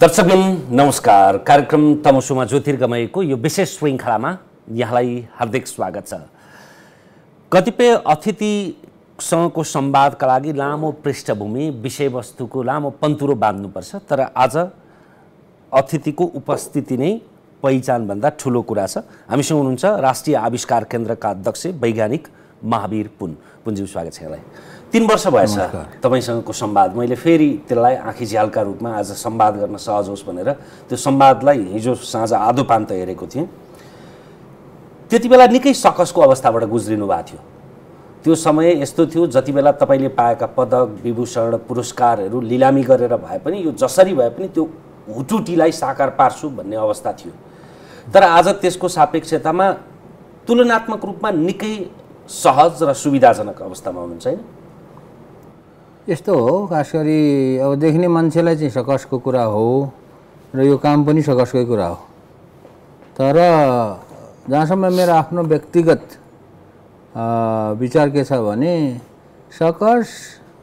दर्शकगण नमस्कार। कार्यक्रम तमसुमा ज्योतिर्गमयको यो विशेष श्रृङ्खलामा यहाँलाई हार्दिक स्वागत छ। कतिपय अतिथिसँगको संवादका लागि लामो पृष्ठभूमि विषयवस्तुको लामो पन्तुरो बाँध्नुपर्छ, तर आज अतिथिको उपस्थिति नै पहिचानभन्दा ठुलो कुरा छ। हामीसँग हुनुहुन्छ राष्ट्रिय आविष्कार केन्द्रका अध्यक्ष वैज्ञानिक महावीर पुनज्यू, स्वागत छ यहाँलाई। 3 वर्ष भएछ तपाईसँगको संवाद। मैले फेरि त्यसलाई आँखी झ्यालका रूपमा आज संवाद गर्न सहज होस् भनेर त्यो संवादलाई हिजो साँझ आधो पान्त हेरेको थिएँ। त्यति बेला निकै सकसको अवस्थाबाट गुज्रिनु भएको थियो। त्यो समय यस्तो थियो जति बेला तपाईँले पाएका पदक विभूषण पुरस्कारहरू लिलामी गरेर भए पनि यो जसरी भए पनि त्यो हुटुटीलाई साकार पार्छु भन्ने अवस्था थियो। तर आज त्यसको सापेक्षतामा तुलनात्मक रूपमा निकै सहज र सुविधाजनक अवस्थामा हुनुहुन्छ हैन? यस्तो हो, खास गरी अब देख्ने मान्छेलाई चाहिँ सकसको कुरा हो र यो काम पनि सकसकै कुरा हो। तर जहाँसम्म मेरो आफ्नो व्यक्तिगत विचार के छ भने सकस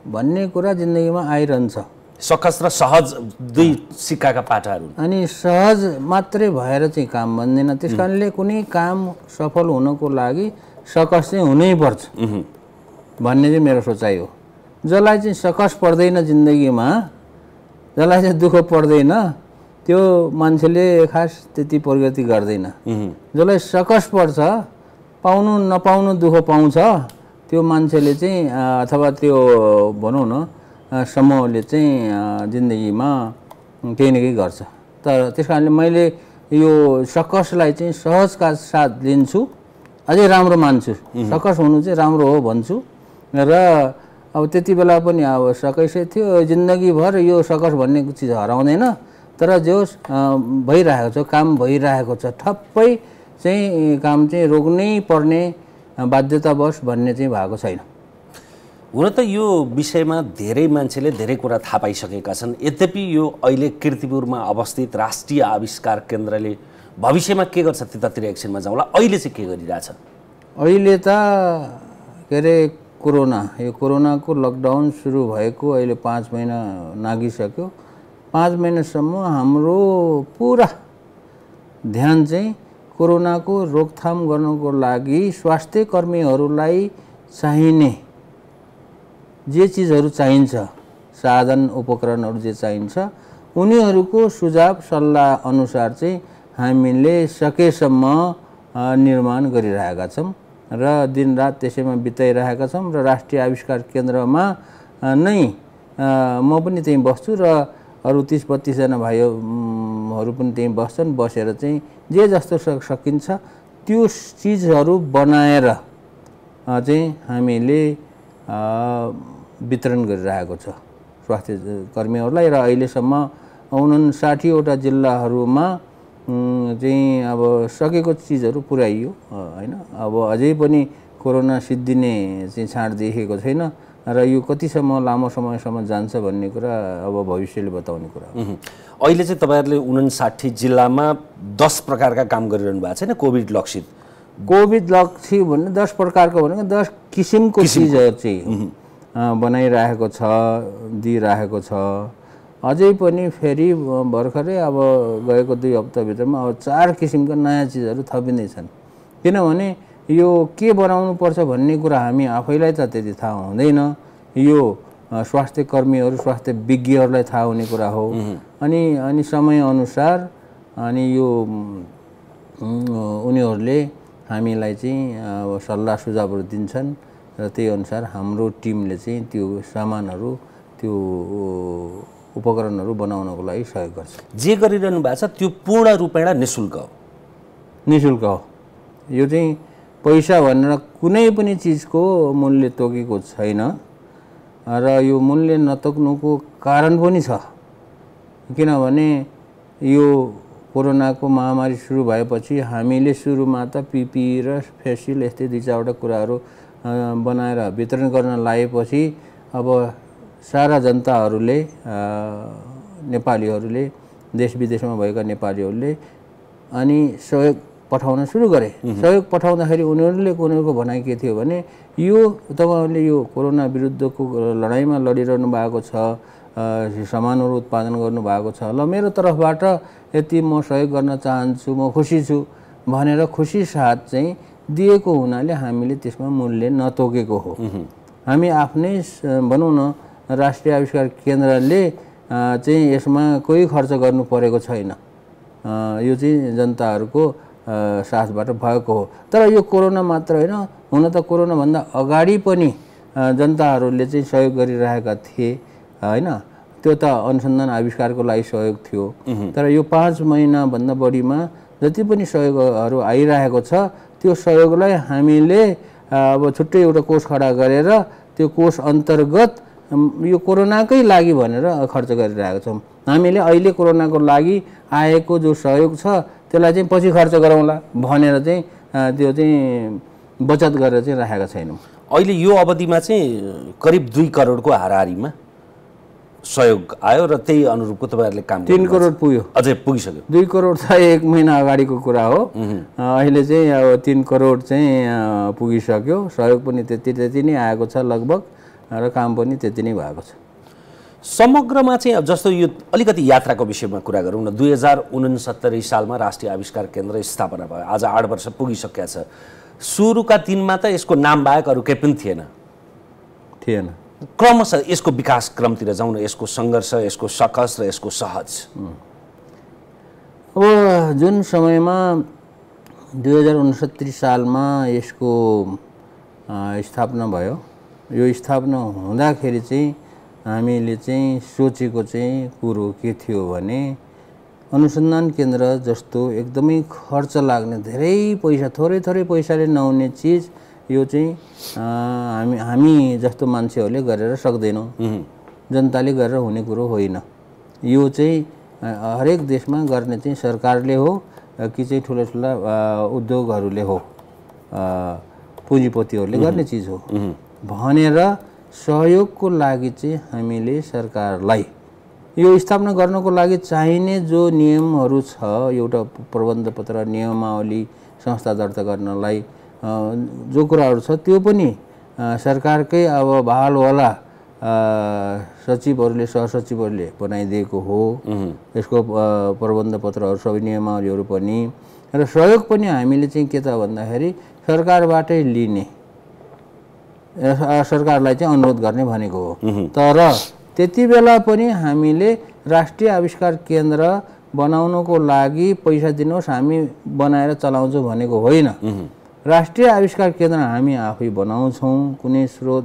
भन्ने कुरा जिन्दगीमा आइरहन्छ। सकस र सहज दुई सिक्काका पाटाहरू। अनि सहज मात्रै भएर चाहिँ काम बन्दैन। त्यसकारणले कुनै काम सफल हुनको लागि सकस चाहिँ हुनैपर्छ भन्ने चाहिँ मेरो सोचाइ हो। जसलाई चाहिँ सकस पर्दैन जिन्दगीमा, जसलाई चाहिँ दुःख पर्दैन, त्यो मान्छेले खास त्यति प्रगति गर्दैन। जसलाई सकस पर्छ, पाउनु नपाउनु दुःख पाउँछ, त्यो मान्छेले चाहिँ अथवा त्यो भनौँ न समूहले चाहिँ जिन्दगीमा केही न केही गर्छ। तर त्यस कारणले मैले यो सकसलाई चाहिँ सहजका साथ लिन्छु, अझै राम्रो मान्छु। सकस हुनु चाहिँ राम्रो हो भन्छु। र अब त्यति बेला पनि अब सकसै थियो, जिन्दगीभर यो सकस भन्ने चिज हराउँदैन। तर जो भइरहेको छ, काम भइरहेको छ, ठप्पै चाहिँ काम चाहिँ रोक्नै पर्ने बाध्यतावश भन्ने चाहिँ भएको छैन। हुन त यो विषयमा धेरै मान्छेले धेरै कुरा थाहा पाइसकेका छन्। यद्यपि यो अहिले कीर्तिपुरमा अवस्थित राष्ट्रिय आविष्कार केन्द्रले भविष्यमा के गर्छ त्यतातिर एक्सनमा जाउँला। अहिले चाहिँ के गरिरहेछ? अहिले त के अरे यो कोरोनाको लकडाउन सुरु भएको अहिले 5 महिना नागिसक्यो। 5 महिनासम्म हाम्रो पुरा ध्यान चाहिँ कोरोनाको रोकथाम गर्नको लागि स्वास्थ्य कर्मीहरूलाई चाहिने जे चिजहरू चाहिन्छ, साधन उपकरणहरू जे चाहिन्छ, उनीहरूको सुझाव सल्लाह अनुसार चाहिँ हामीले सकेसम्म निर्माण गरिरहेका छौँ र दिनरात त्यसैमा बिताइरहेका छौँ। र राष्ट्रिय आविष्कार केन्द्रमा नै म पनि त्यहीँ बस्छु र अरू 30-32 जना भाइहरू पनि त्यहीँ बस्छन्। बसेर चाहिँ जे जस्तो सकिन्छ त्यो चिजहरू बनाएर चाहिँ हामीले वितरण गरिरहेको छ स्वास्थ्य कर्मीहरूलाई। र अहिलेसम्म 59 वटा जिल्लाहरूमा चाहिँ अब सकेको चिजहरू पुर्याइयो हैन। अब अझै पनि कोरोना सिद्धिने चाहिँ छाड देखेको छैन र यो कतिसम्म लामो समयसम्म जान्छ भन्ने कुरा अब भविष्यले बताउने कुरा हो। अहिले चाहिँ तपाईँहरूले 59 जिल्लामा 10 प्रकारका काम गरिरहनु भएको छैन? कोभिड लक्षित भन्ने 10 प्रकारको भनेको 10 किसिमको चिजहरू चाहिँ बनाइरहेको छ, दिइरहेको छ। अझै पनि फेरि भर्खरै अब गएको 2 हप्ताभित्रमा अब 4 किसिमका नयाँ चिजहरू थपिँदैछन्। किनभने यो के बनाउनु पर्छ भन्ने कुरा हामी आफैलाई त त्यति थाहा हुँदैन। यो स्वास्थ्य कर्मीहरू, स्वास्थ्य विज्ञहरूलाई थाहा हुने कुरा हो। अनि समयअनुसार अनि यो उनीहरूले हामीलाई चाहिँ अब सल्लाह सुझावहरू दिन्छन् र त्यही अनुसार हाम्रो टिमले चाहिँ त्यो सामानहरू, त्यो उपकरणहरू बनाउनको लागि सहयोग गर्छ। जे गरिरहनु भएको छ त्यो पूर्ण रूपेण निःशुल्क हो? निःशुल्क हो। यो चाहिँ पैसा भनेर कुनै पनि चिजको मूल्य तोकेको छैन र यो मूल्य नतोक्नुको कारण पनि छ। किनभने यो कोरोनाको महामारी सुरु भएपछि हामीले सुरुमा त पिपिई र फेस सिल्ड यस्तै 2-4वटा कुराहरू बनाएर वितरण गर्न लागेपछि अब सारा जनताहरूले, नेपालीहरूले, देश विदेशमा भएका नेपालीहरूले अनि सहयोग पठाउन सुरु गरे। सहयोग पठाउँदाखेरि उनीहरूको भनाइ के थियो भने यो तपाईहरुले यो कोरोना विरुद्धको लडाईँमा लडिरहनु भएको छ सामानहरू उत्पादन गर्नुभएको छ। ल मेरो तर्फबाट यति म सहयोग गर्न चाहन्छु, म खुसी छु भनेर खुसी साथ चाहिँ दिएको हुनाले हामीले त्यसमा मूल्य नतोकेको हो। हामी आफ्नै भनौँ न राष्ट्रिय आविष्कार केन्द्रले चाहिँ यसमा कोही खर्च गर्नु परेको छैन, यो चाहिँ जनताहरूको साथबाट भएको हो। तर यो कोरोना मात्र होइन, हुन त कोरोनाभन्दा अगाडि पनि जनताहरूले चाहिँ सहयोग गरिरहेका थिए होइन। त्यो त अनुसन्धान आविष्कारको लागि सहयोग थियो। तर यो 5 महिनाभन्दा बढीमा जति पनि सहयोगहरू आइरहेको छ त्यो सहयोगलाई हामीले अब छुट्टै एउटा कोष खडा गरेर त्यो कोष अन्तर्गत यो कोरोनाकै लागि भनेर खर्च गरिरहेको छौँ। हामीले अहिले कोरोनाको लागि आएको जो सहयोग छ त्यसलाई चाहिँ पछि खर्च गरौँला भनेर चाहिँ त्यो चाहिँ बचत गरेर चाहिँ राखेका छैनौँ। अहिले यो अवधिमा चाहिँ करिब 2 करोडको हाराहारीमा सहयोग आयो र त्यही अनुरूपको तपाईँहरूले काम 3 करोड पुग्यो, अझै पुगिसक्यो। 2 करोड त 1 महिना अगाडिको कुरा हो। अहिले चाहिँ अब 3 करोड चाहिँ पुगिसक्यो। सहयोग पनि त्यति नै आएको छ लगभग र काम पनि त्यति नै भएको छ। समग्रमा चाहिँ अब जस्तो यो अलिकति यात्राको विषयमा कुरा गरौँ न। 2069 सालमा राष्ट्रिय आविष्कार केन्द्र स्थापना भयो, आज 8 वर्ष पुगिसकेका छ। सुरुका दिनमा त यसको नाम बाहेक अरू केही पनि थिएन। क्रमशः यसको विकास क्रमतिर जाउँ न, यसको सङ्घर्ष, यसको सकस र यसको सहज। अब जुन समयमा 2069 सालमा यसको स्थापना भयो, यो स्थापना हुँदाखेरि चाहिँ हामीले चाहिँ सोचेको चाहिँ कुरो के थियो भने अनुसन्धान केन्द्र जस्तो एकदमै खर्च लाग्ने, धेरै पैसा, थोरै पैसाले नहुने चिज यो चाहिँ हामी जस्तो मान्छेहरूले गरेर सक्दैनौँ, जनताले गरेर हुने कुरो होइन। यो चाहिँ हरेक देशमा गर्ने चाहिँ सरकारले हो कि चाहिँ ठुला उद्योगहरूले हो, पुँजीपतिहरूले गर्ने चिज हो भनेर सहयोगको लागि चाहिँ हामीले सरकारलाई यो स्थापना गर्नको लागि चाहिने जो नियमहरू छ, एउटा प्रबन्ध पत्र, नियमावली, संस्था दर्ता गर्नलाई जो कुराहरू छ त्यो पनि सरकारकै अब बहालवाला सचिवहरूले, सहसचिवहरूले बनाइदिएको हो। यसको प्रबन्ध पत्रहरू, सबै नियमावलीहरू पनि र सहयोग पनि हामीले चाहिँ के त भन्दाखेरि सरकारबाटै लिने, सरकारलाई चाहिँ अनुरोध गर्ने भनेको हो। तर त्यति बेला पनि हामीले राष्ट्रिय आविष्कार केन्द्र बनाउनको लागि पैसा दिनुहोस् हामी बनाएर चलाउँछौँ भनेको होइन। राष्ट्रिय आविष्कार केन्द्र हामी आफै बनाउँछौँ, कुनै स्रोत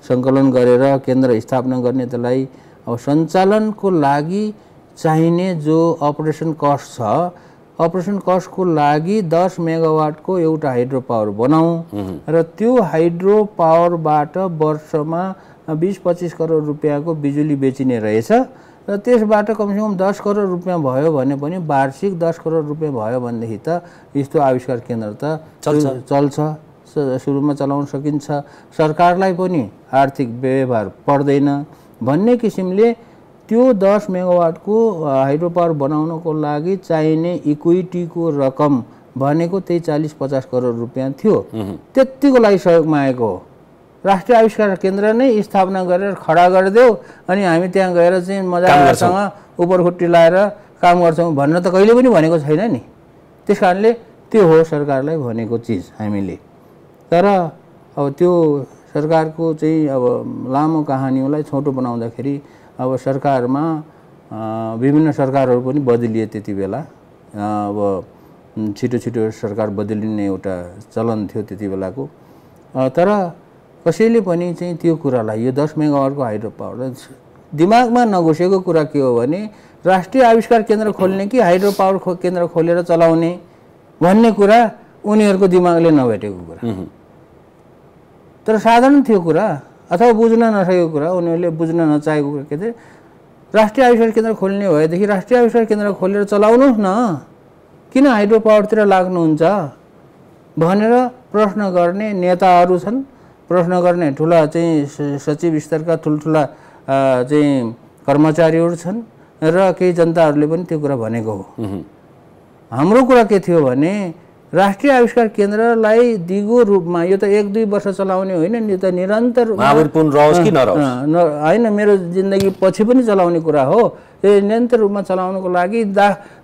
सङ्कलन गरेर केन्द्र स्थापना गर्ने, त्यसलाई अब सञ्चालनको लागि चाहिने जो अपरेसन कस्ट छ, अपरेसन कस्टको लागि 10 मेगावाटको एउटा हाइड्रो पावर बनाऊँ र त्यो हाइड्रो पावरबाट वर्षमा 20-25 करोड रुपियाँको बिजुली बेचिने रहेछ र त्यसबाट कमसेकम 10 करोड रुपियाँ भयो भने पनि वार्षिक 10 करोड रुपियाँ भयो भनेदेखि त यस्तो आविष्कार केन्द्र त चल्छ, सुरुमा चलाउन सकिन्छ, सरकारलाई पनि आर्थिक व्यवहार पर्दैन भन्ने किसिमले त्यो 10 मेगावाटको हाइड्रो पावर बनाउनको लागि चाहिने इक्विटीको रकम भनेको त्यही 40-50 करोड रुपियाँ थियो। त्यतिको लागि सहयोग मागेको हो। राष्ट्रिय आविष्कार केन्द्र नै स्थापना गरेर खडा गरिदेऊ अनि हामी त्यहाँ गएर चाहिँ मजासँग उपरखुट्टी लाएर काम गर्छौँ भन्न त कहिले पनि भनेको छैन नि। त्यस कारणले त्यो हो सरकारलाई भनेको चिज हामीले। तर अब त्यो सरकारको चाहिँ अब लामो कहानीलाई छोटो बनाउँदाखेरि अब सरकारमा विभिन्न सरकारहरू पनि बदलिए त्यति बेला। अब छिटो सरकार बदलिने एउटा चलन थियो त्यति बेलाको। तर कसैले पनि चाहिँ त्यो कुरालाई, यो 10 मेगावाटको हाइड्रो पावर दिमागमा नघुसेको कुरा के हो भने राष्ट्रिय आविष्कार केन्द्र खोल्ने कि हाइड्रो पावर केन्द्र खोलेर चलाउने भन्ने कुरा उनीहरूको दिमागले नभेटेको कुरा। तर साधारण थियो कुरा अथवा बुझ्न नसकेको कुरा, उनीहरूले बुझ्न नचाहेको कुरा के थियो, राष्ट्रिय आविष्कार केन्द्र खोल्ने भएदेखि राष्ट्रिय आविष्कार केन्द्र खोलेर चलाउनुहोस् न, किन हाइड्रो पावरतिर लाग्नुहुन्छ भनेर प्रश्न गर्ने नेताहरू छन्, प्रश्न गर्ने ठुला चाहिँ सचिव स्तरका ठुल्ठुला चाहिँ कर्मचारीहरू छन् र केही जनताहरूले पनि त्यो कुरा भनेको हो। हाम्रो कुरा के थियो भने राष्ट्रिय आविष्कार केन्द्रलाई दिगो रूपमा यो त 1-2 वर्ष चलाउने होइन नि, यो त निरन्तर महावीर पुन रहोस् कि नरहोस् होइन, मेरो जिन्दगी पछि पनि चलाउने कुरा हो। यो निरन्तर रूपमा चलाउनको लागि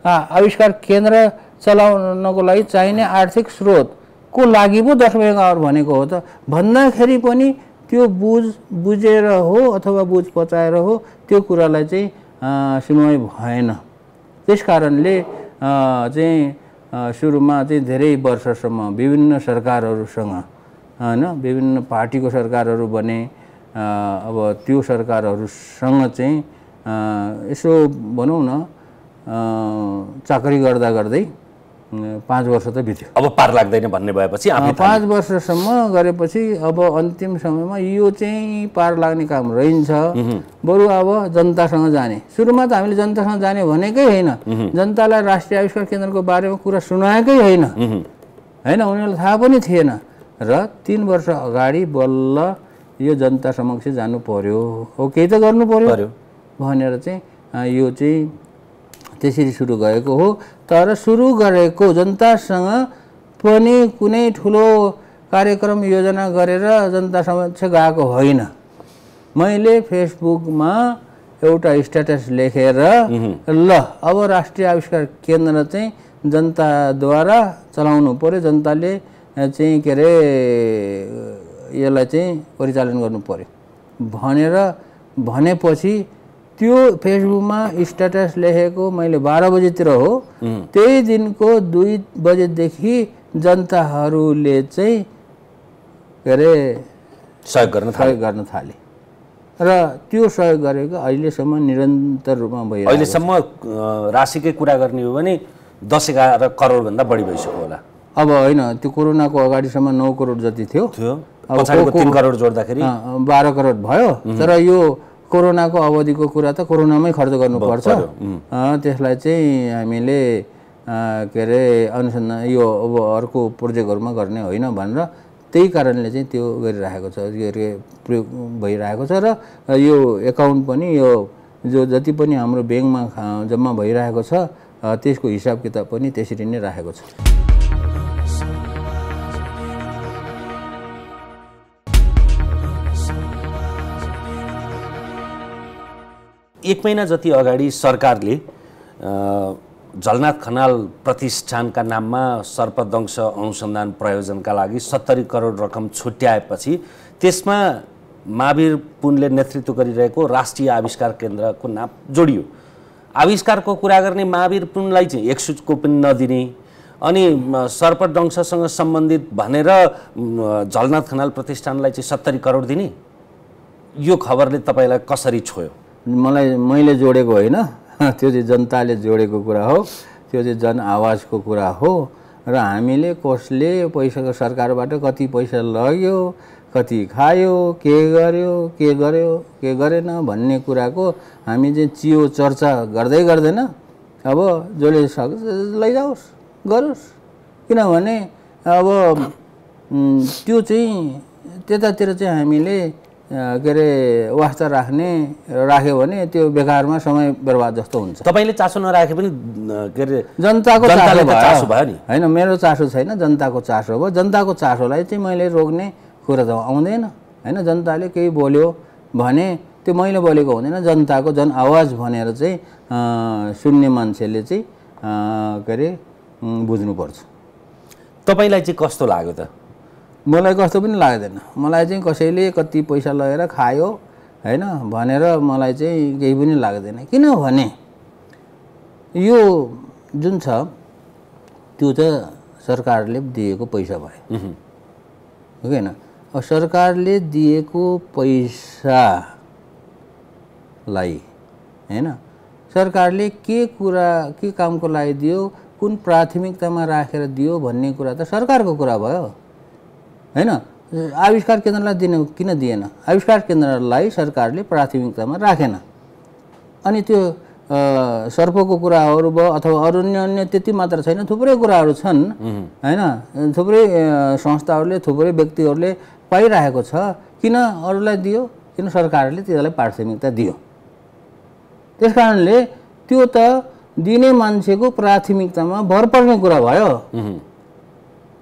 आविष्कार केन्द्र चलाउनको लागि चाहिने आर्थिक स्रोतको लागि पो 10 मेगावाट भनेको हो त भन्दाखेरि पनि त्यो बुझेर हो अथवा बुझ पचाएर हो त्यो कुरालाई चाहिँ सुनवाई भएन। त्यस कारणले चाहिँ सुरुमा चाहिँ धेरै वर्षसम्म विभिन्न सरकारहरूसँग हैन, विभिन्न पार्टीको सरकारहरू बने। अब त्यो सरकारहरूसँग चाहिँ यसो भनौँ न चाकरी गर्दा गर्दै 5 वर्ष त बित्यो। अब पार लाग्दैन भन्ने भएपछि 5 वर्षसम्म गरेपछि अब अन्तिम समयमा यो चाहिँ पार लाग्ने काम रहन्छ, बरु अब जनतासँग जाने। सुरुमा त हामीले जनतासँग जाने भनेकै होइन, जनतालाई राष्ट्रिय आविष्कार केन्द्रको बारेमा कुरा सुनाएकै होइन, उनीहरूलाई थाहा पनि थिएन। र 3 वर्ष अगाडि बल्ल यो जनता समक्ष जानु पर्यो, हो केही त गर्नु पर्यो भनेर चाहिँ यो चाहिँ त्यसरी सुरु गरेको हो। तर सुरु गरेको जनतासँग पनि कुनै ठुलो कार्यक्रम योजना गरेर जनता समक्ष गएको होइन। मैले फेसबुकमा एउटा स्ट्याटस लेखेर ल अब राष्ट्रिय आविष्कार केन्द्र चाहिँ जनताद्वारा चलाउनु पर्यो, जनताले चाहिँ के अरे यसलाई चाहिँ परिचालन गर्नु पर्यो भनेपछि त्यो फेसबुकमा स्ट्याटस लेखेको मैले 12 बजेतिर हो। त्यही दिनको 2 बजेदेखि जनताहरूले चाहिँ के अरे सहयोग गर्न थाले र त्यो सहयोग गरेको अहिलेसम्म निरन्तर रूपमा भइरहेको। अहिलेसम्म राशिकै कुरा गर्ने हो भने 10-11 करोडभन्दा बढी भइसक्यो होला। अब होइन, त्यो कोरोनाको अगाडिसम्म 9 करोड जति थियो, पछाडिको 3 करोड जोड्दाखेरि 12 करोड भयो। तर यो कोरोनाको अवधिको कुरा त कोरोनामै खर्च गर्नुपर्छ, त्यसलाई चाहिँ हामीले के अरे अनुसन्धान यो अब अर्को प्रोजेक्टहरूमा गर्ने होइन भनेर त्यही कारणले चाहिँ त्यो गरिरहेको छ, के अरे प्रयोग भइरहेको छ। र यो एकाउन्ट पनि यो जो जति पनि हाम्रो ब्याङ्कमा जम्मा भइरहेको छ त्यसको हिसाब किताब पनि त्यसरी नै राखेको छ। एक महिना जति अगाडि सरकारले झलनाथ खनाल प्रतिष्ठानका नाममा सर्पदंश अनुसन्धान प्रयोजनका लागि 70 करोड रकम छुट्याएपछि त्यसमा महावीर पुनले नेतृत्व गरिरहेको राष्ट्रिय आविष्कार केन्द्रको नाम जोडियो। आविष्कारको कुरा गर्ने महावीर पुनलाई चाहिँ 1 सुचको पनि नदिने अनि सर्पदंशसँग सम्बन्धित भनेर झलनाथ खनाल प्रतिष्ठानलाई चाहिँ 70 करोड दिने, यो खबरले तपाईँलाई कसरी छोयो? मैले जोडेको होइन, त्यो चाहिँ जनताले जोडेको कुरा हो, त्यो चाहिँ जनआवाजको कुरा हो। र हामीले कसले पैसाको सरकारबाट कति पैसा लग्यो, कति खायो, के गरेन भन्ने कुराको हामी चाहिँ चियो चर्चा गर्दैन। अब जसले सक्छ लैजाओस् गरोस्, किनभने अब त्यो चाहिँ त्यतातिर चाहिँ हामीले के अरे वास्ता राख्यो भने त्यो बेकारमा समय बर्बाद जस्तो हुन्छ। तपाईँले चासो नराखे पनि के अरे जनताको चासो भयो नि, होइन मेरो चासो छैन, जनताको चासो भयो। जनताको चासोलाई चाहिँ मैले रोक्ने कुरा त आउँदैन, होइन। जनताले केही बोल्यो भने त्यो मैले बोलेको हुँदैन, जनताको जनआवाज भनेर चाहिँ सुन्ने मान्छेले चाहिँ के अरे बुझ्नुपर्छ। तपाईँलाई चाहिँ कस्तो लाग्यो त? मलाई कस्तो पनि लाग्दैन। मलाई चाहिँ कसैले कति पैसा लगेर खायो होइन भनेर मलाई चाहिँ केही पनि लाग्दैन। किनभने यो जुन छ त्यो त सरकारले दिएको पैसा भयो, हो कि होइन? अब सरकारले दिएको पैसालाई होइन सरकारले के कामको लागि दियो, कुन प्राथमिकतामा राखेर दियो भन्ने कुरा त सरकारको कुरा भयो, होइन। आविष्कार केन्द्रलाई किन दिएन? आविष्कार केन्द्रलाई सरकारले प्राथमिकतामा राखेन। अनि त्यो सर्पको कुराहरू भयो अथवा अरू अन्य त्यति मात्र छैन, थुप्रै कुराहरू छन्, होइन। थुप्रै संस्थाहरूले थुप्रै व्यक्तिहरूले पाइरहेको छ। किन अरूलाई दियो? किन सरकारले त्यसलाई प्राथमिकता दियो। त्यस कारणले त्यो त दिने मान्छेको प्राथमिकतामा भर पर्ने कुरा भयो,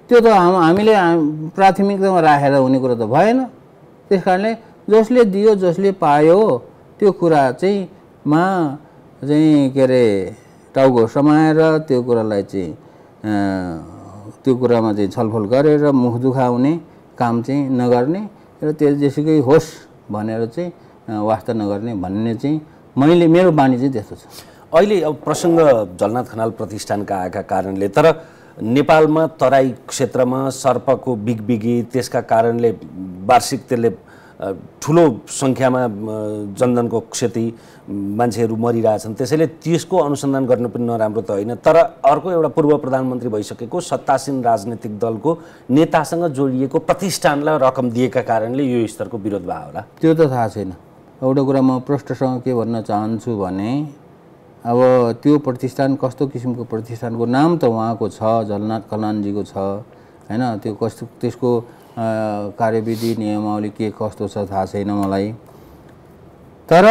त्यो त हामीले प्राथमिकतामा राखेर हुने कुरा त भएन। त्यस कारणले जसले दियो जसले पायो त्यो कुरा चाहिँ के अरे टाउको समाएर त्यो कुरालाई चाहिँ त्यो कुरामा चाहिँ छलफल गरेर मुख दुखाउने काम चाहिँ नगर्ने र त्यो जेसुकै होस् भनेर चाहिँ वास्ता नगर्ने भन्ने चाहिँ मेरो बानी चाहिँ त्यस्तो छ। अहिले अब प्रसङ्ग झलनाथ खनाल प्रतिष्ठानका आएका कारणले, तर नेपालमा तराई क्षेत्रमा सर्पको बिगबिगी त्यसका कारणले वार्षिक त्यसले ठुलो सङ्ख्यामा जनधनको क्षति, मान्छेहरू मरिरहेछन्। त्यसैले त्यसको अनुसन्धान गर्नु पनि नराम्रो त होइन, तर अर्को एउटा पूर्व प्रधानमन्त्री भइसकेको सत्तासीन राजनीतिक दलको नेतासँग जोडिएको प्रतिष्ठानलाई रकम दिएका कारणले यो स्तरको विरोध भयो होला। त्यो त थाहा छैन। एउटा कुरा म प्रष्टसँग के भन्न चाहन्छु भने अब त्यो प्रतिष्ठान कस्तो किसिमको प्रतिष्ठानको नाम त उहाँको छ, झलनाथ खनालजीको छ हैन। त्यो कस्तो त्यसको कार्यविधि नियमावली के कस्तो छ थाहा छैन मलाई, तर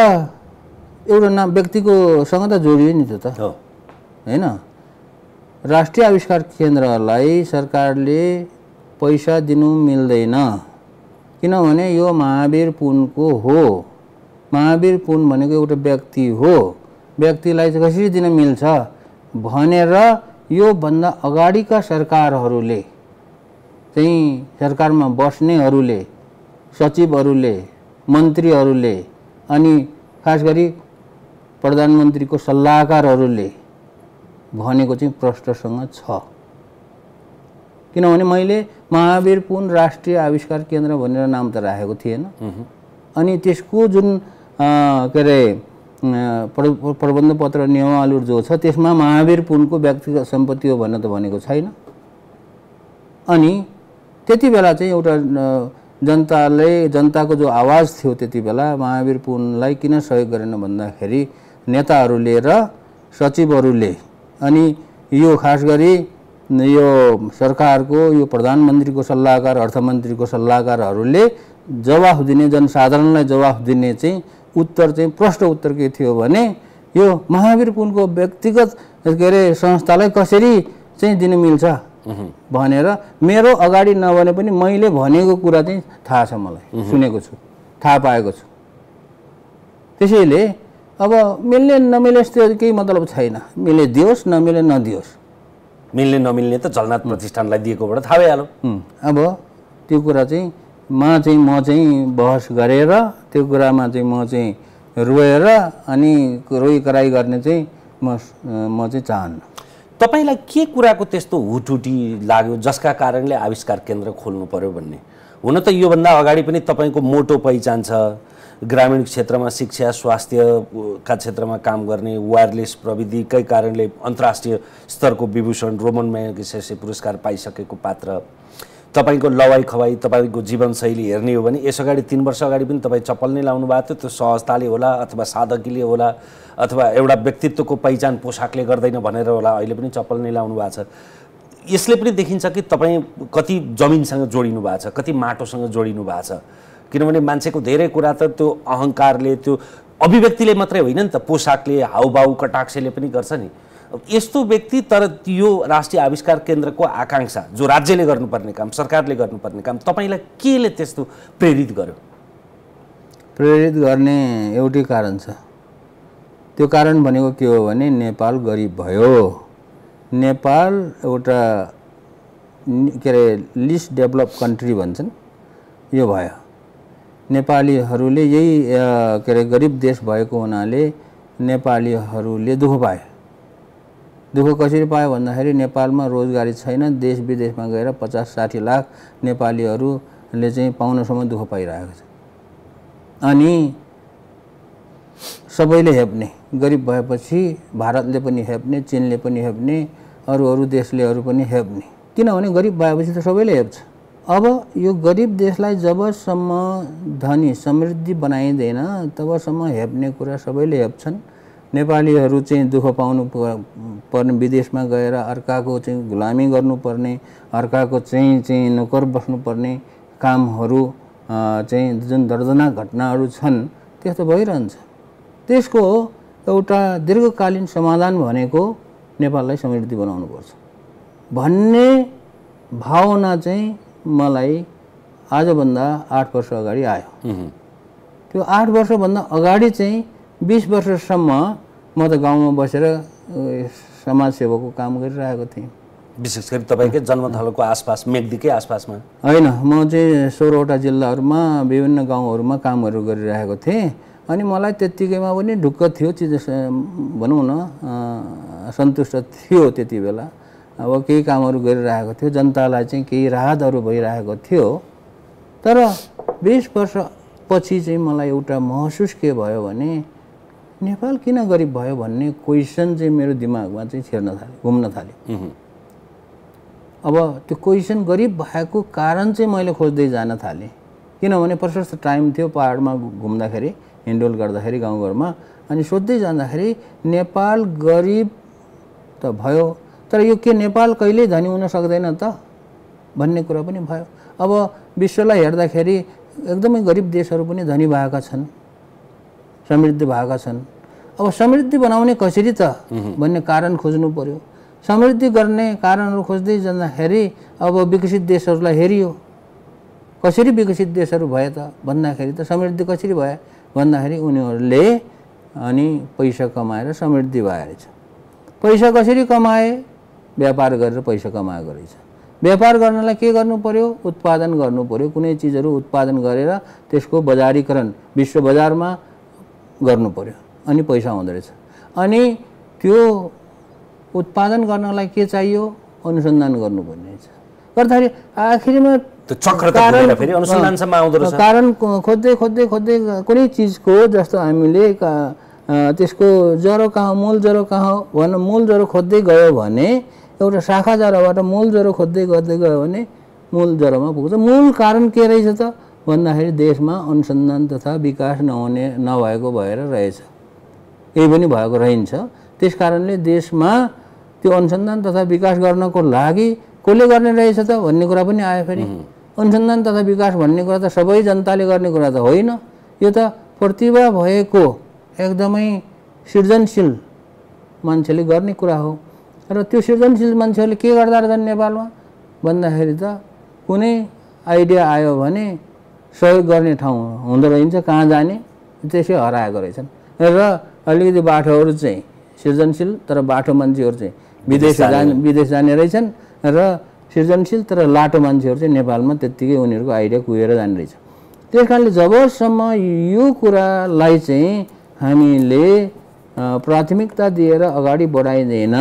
एउटा नाम व्यक्तिको सँग त जोडियो नि त्यो त हैन। राष्ट्रिय आविष्कार केन्द्रलाई सरकारले पैसा दिनु मिल्दैन, किनभने यो महावीर पुनको हो। महावीर पुन भनेको एउटा व्यक्ति हो, व्यक्तिलाई चाहिँ कसरी दिन मिल्छ भनेर यो भन्दा अगाडिका सरकारहरूले चाहिँ सरकारमा बस्नेहरूले, सचिवहरूले, मन्त्रीहरूले अनि खास गरी प्रधानमन्त्रीको सल्लाहकारहरूले भनेको चाहिँ प्रष्टसँग छ। किनभने मैले महावीर पुन राष्ट्रिय आविष्कार केन्द्र भनेर नाम त राखेको थिएन, अनि त्यसको जुन के अरे प्रबन्ध पत्र नियमावली जो छ त्यसमा महावीर पुनको व्यक्तिगत सम्पत्ति हो भनेर त भनेको छैन। अनि त्यति बेला चाहिँ एउटा जनताको जो आवाज थियो त्यति बेला महावीर पुनलाई किन सहयोग गरेन भन्दाखेरि नेताहरूले र सचिवहरूले अनि यो खास गरी यो सरकारको यो प्रधानमन्त्रीको सल्लाहकार, अर्थमन्त्रीको सल्लाहकारहरूले जवाफ दिने, जनसाधारणलाई जवाफ दिने चाहिँ उत्तर चाहिँ प्रष्ट उत्तर के थियो भने यो महावीर पुनको व्यक्तिगत के अरे संस्थालाई कसरी चाहिँ दिन मिल्छ भनेर मेरो अगाडि नभने पनि मैले भनेको कुरा चाहिँ थाहा छ, मलाई सुनेको छु, थाहा पाएको छु। त्यसैले अब मिल्ने नमिल्ने त्यो केही मतलब छैन, मिले दियोस् नमिले नदियोस्। मिल्ने नमिल्ने त झलनाथ प्रतिष्ठानलाई दिएकोबाट थाहा भइहाल्यो। अब त्यो कुरा चाहिँ म चाहिँ बहस गरेर त्यो कुरामा चाहिँ म चाहिँ रोएर अनि रोइ कराई गर्ने चाहिँ म चाहिँ चाहन्न। तपाईलाई के कुराको त्यस्तो हुटुटी लाग्यो जसका कारणले आविष्कार केन्द्र खोल्नु पर्यो भन्ने? हुन त योभन्दा अगाडि पनि तपाईँको मोटो पहिचान छ, ग्रामीण क्षेत्रमा शिक्षा स्वास्थ्यका क्षेत्रमा काम गर्ने, वायरलेस प्रविधिकै कारणले अन्तर्राष्ट्रिय स्तरको विभूषण रोमन म्यागसेसे पुरस्कार पाइसकेको पात्र। तपाईको लवाई खवाई, तपाईको जीवनशैली हेर्ने हो भने यसअगाडि 3 वर्ष अगाडि पनि तपाईँ चप्पल नै लाउनु भएको थियो, त्यो सहजताले होला अथवा सादगीले होला अथवा एउटा व्यक्तित्वको पहिचान पोसाकले गर्दैन भनेर होला अहिले पनि चप्पल नै लाउनु भएको छ। यसले पनि देखिन्छ कि तपाईँ कति जमिनसँग जोडिनु भएको छ, कति माटोसँग जोडिनु भएको छ। किनभने मान्छेको धेरै कुरा त त्यो अहङ्कारले, त्यो अभिव्यक्तिले मात्रै होइन नि त, पोसाकले, हाउभाउ कटाक्षले पनि गर्छ नि। यस्तो व्यक्ति तर यो राष्ट्रिय आविष्कार केन्द्रको आकांक्षा जो राज्यले गर्नुपर्ने काम, सरकारले गर्नुपर्ने काम, तपाईलाई केले त्यस्तो प्रेरित गर्यो? प्रेरित गर्ने एउटै कारण छ। त्यो कारण भनेको के हो भने नेपाल गरिब भयो। नेपाल एउटा के अरे लिस्ट डेभलप कन्ट्री भन्छन्, यो भयो। नेपालीहरूले यही के अरे गरिब देश भएको हुनाले नेपालीहरूले दुःख पाए। दुःख कसरी पायो भन्दाखेरि नेपालमा रोजगारी छैन, देश विदेशमा गएर 50-60 लाख नेपालीहरूले चाहिँ पाउनसम्म दुःख पाइरहेको छ। अनि सबैले हेप्ने, गरिब भएपछि भारतले पनि हेप्ने, चीनले पनि हेप्ने, अरू देशले पनि हेप्ने, किनभने गरिब भएपछि त सबैले हेप्छ। अब यो गरिब देशलाई जबसम्म धनी समृद्धि बनाइँदैन तबसम्म हेप्ने कुरा सबैले हेप्छन्। नेपालीहरू चाहिँ दुःख पाउनु पर्ने, विदेशमा गएर अर्काको चाहिँ गुलामी गर्नुपर्ने, अर्काको चाहिँ नोकर बस्नुपर्ने कामहरू चाहिँ जुन दर्दनाक घटनाहरू छन् त्यस्तो भइरहन्छ। त्यसको एउटा दीर्घकालीन समाधान भनेको नेपाललाई समृद्धि बनाउनुपर्छ भन्ने भावना चाहिँ मलाई आजभन्दा 8 वर्ष अगाडि आयो। त्यो 8 वर्षभन्दा अगाडि चाहिँ 20 वर्षसम्म म त गाउँमा बसेर समाजसेवाको काम गरिरहेको थिएँ। विशेष गरी तपाईँकै जन्मथलोको आसपास मेगदीकै आसपासमा? होइन, म चाहिँ 16वटा जिल्लाहरूमा विभिन्न गाउँहरूमा कामहरू गरिरहेको थिएँ। अनि मलाई त्यत्तिकैमा पनि ढुक्क थियो, चिज भनौँ न सन्तुष्ट थियो त्यति बेला। अब केही कामहरू गरिरहेको थियो, जनतालाई चाहिँ केही राहतहरू भइरहेको थियो। तर 20 वर्षपछि चाहिँ मलाई एउटा महसुस के भयो भने नेपाल किन गरिब भयो भन्ने क्वेसन चाहिँ मेरो दिमागमा चाहिँ छिर्न थाल्यो, घुम्न थाल्यो। अब त्यो क्वेसन गरिब भएको कारण चाहिँ मैले खोज्दै जान थालेँ। किनभने प्रशस्त टाइम थियो पहाडमा घुम्दाखेरि, हिँडडुल गर्दाखेरि गाउँघरमा। अनि सोध्दै जाँदाखेरि नेपाल गरिब त भयो, तर यो के नेपाल कहिल्यै धनी हुन सक्दैन त भन्ने कुरा पनि भयो। अब विश्वलाई हेर्दाखेरि एकदमै गरिब देशहरू पनि धनी भएका छन्, समृद्ध भएका छन्। अब समृद्धि बनाउने कसरी त भन्ने कारण खोज्नु पर्यो। समृद्धि गर्ने कारणहरू खोज्दै जाँदाखेरि अब विकसित देशहरूलाई हेरियो। कसरी विकसित देशहरू भए त भन्दाखेरि त समृद्धि कसरी भए भन्दाखेरि उनीहरूले अनि पैसा कमाएर समृद्धि भए रहेछ। पैसा कसरी कमाए? व्यापार गरेर पैसा कमाएको रहेछ। व्यापार गर्नलाई के गर्नु पर्यो? उत्पादन गर्नु पर्यो। कुनै चिजहरू उत्पादन गरेर त्यसको बजारीकरण विश्व बजारमा गर्नु पर्यो, अनि पैसा आउँदो रहेछ। अनि त्यो उत्पादन गर्नलाई के चाहियो? अनुसन्धान गर्नुपर्ने रहेछ। गर्दाखेरि आखिरमा त्यो चक्र त घुमेर फेरि अनुसन्धानसम्म आउँदो रहेछ। कारण खोज्दै खोज्दै खोज्दै कुनै चिजको जस्तो हामीले त्यसको जरो कहाँ, मूल जरो कहाँ भन्न मूल जरो खोज्दै गयो भने एउटा शाखा जरोबाट मूल जरो खोज्दै गर्दै गयो भने मूल जरोमा पुग्छ। मूल कारण के रहेछ त भन्दाखेरि देशमा अनुसन्धान तथा विकास नभएको भएर रहेछ। यही पनि भएको रहन्छ। त्यस कारणले देशमा त्यो अनुसन्धान तथा विकास गर्नको लागि कसले गर्ने रहेछ त भन्ने कुरा पनि आयो। फेरि अनुसन्धान तथा विकास भन्ने कुरा त सबै जनताले गर्ने कुरा त होइन। यो त प्रतिभा भएको एकदमै सृजनशील मान्छेले गर्ने कुरा हो। र त्यो सृजनशील मान्छेहरूले के गर्दा रहेछन् नेपालमा भन्दाखेरि त कुनै आइडिया आयो भने सहयोग गर्ने ठाउँ हुँदो रहन्छ, कहाँ जाने त्यसै हराएको रहेछन्। र अलिकति बाठोहरू चाहिँ सृजनशील तर बाठो मान्छेहरू चाहिँ विदेश जाने रहेछन्, र सृजनशील तर लाटो मान्छेहरू चाहिँ नेपालमा त्यत्तिकै उनीहरूको आइडिया कुहेर जाने रहेछ। त्यस कारणले जबसम्म यो कुरालाई चाहिँ हामीले प्राथमिकता दिएर अगाडि बढाइँदैन,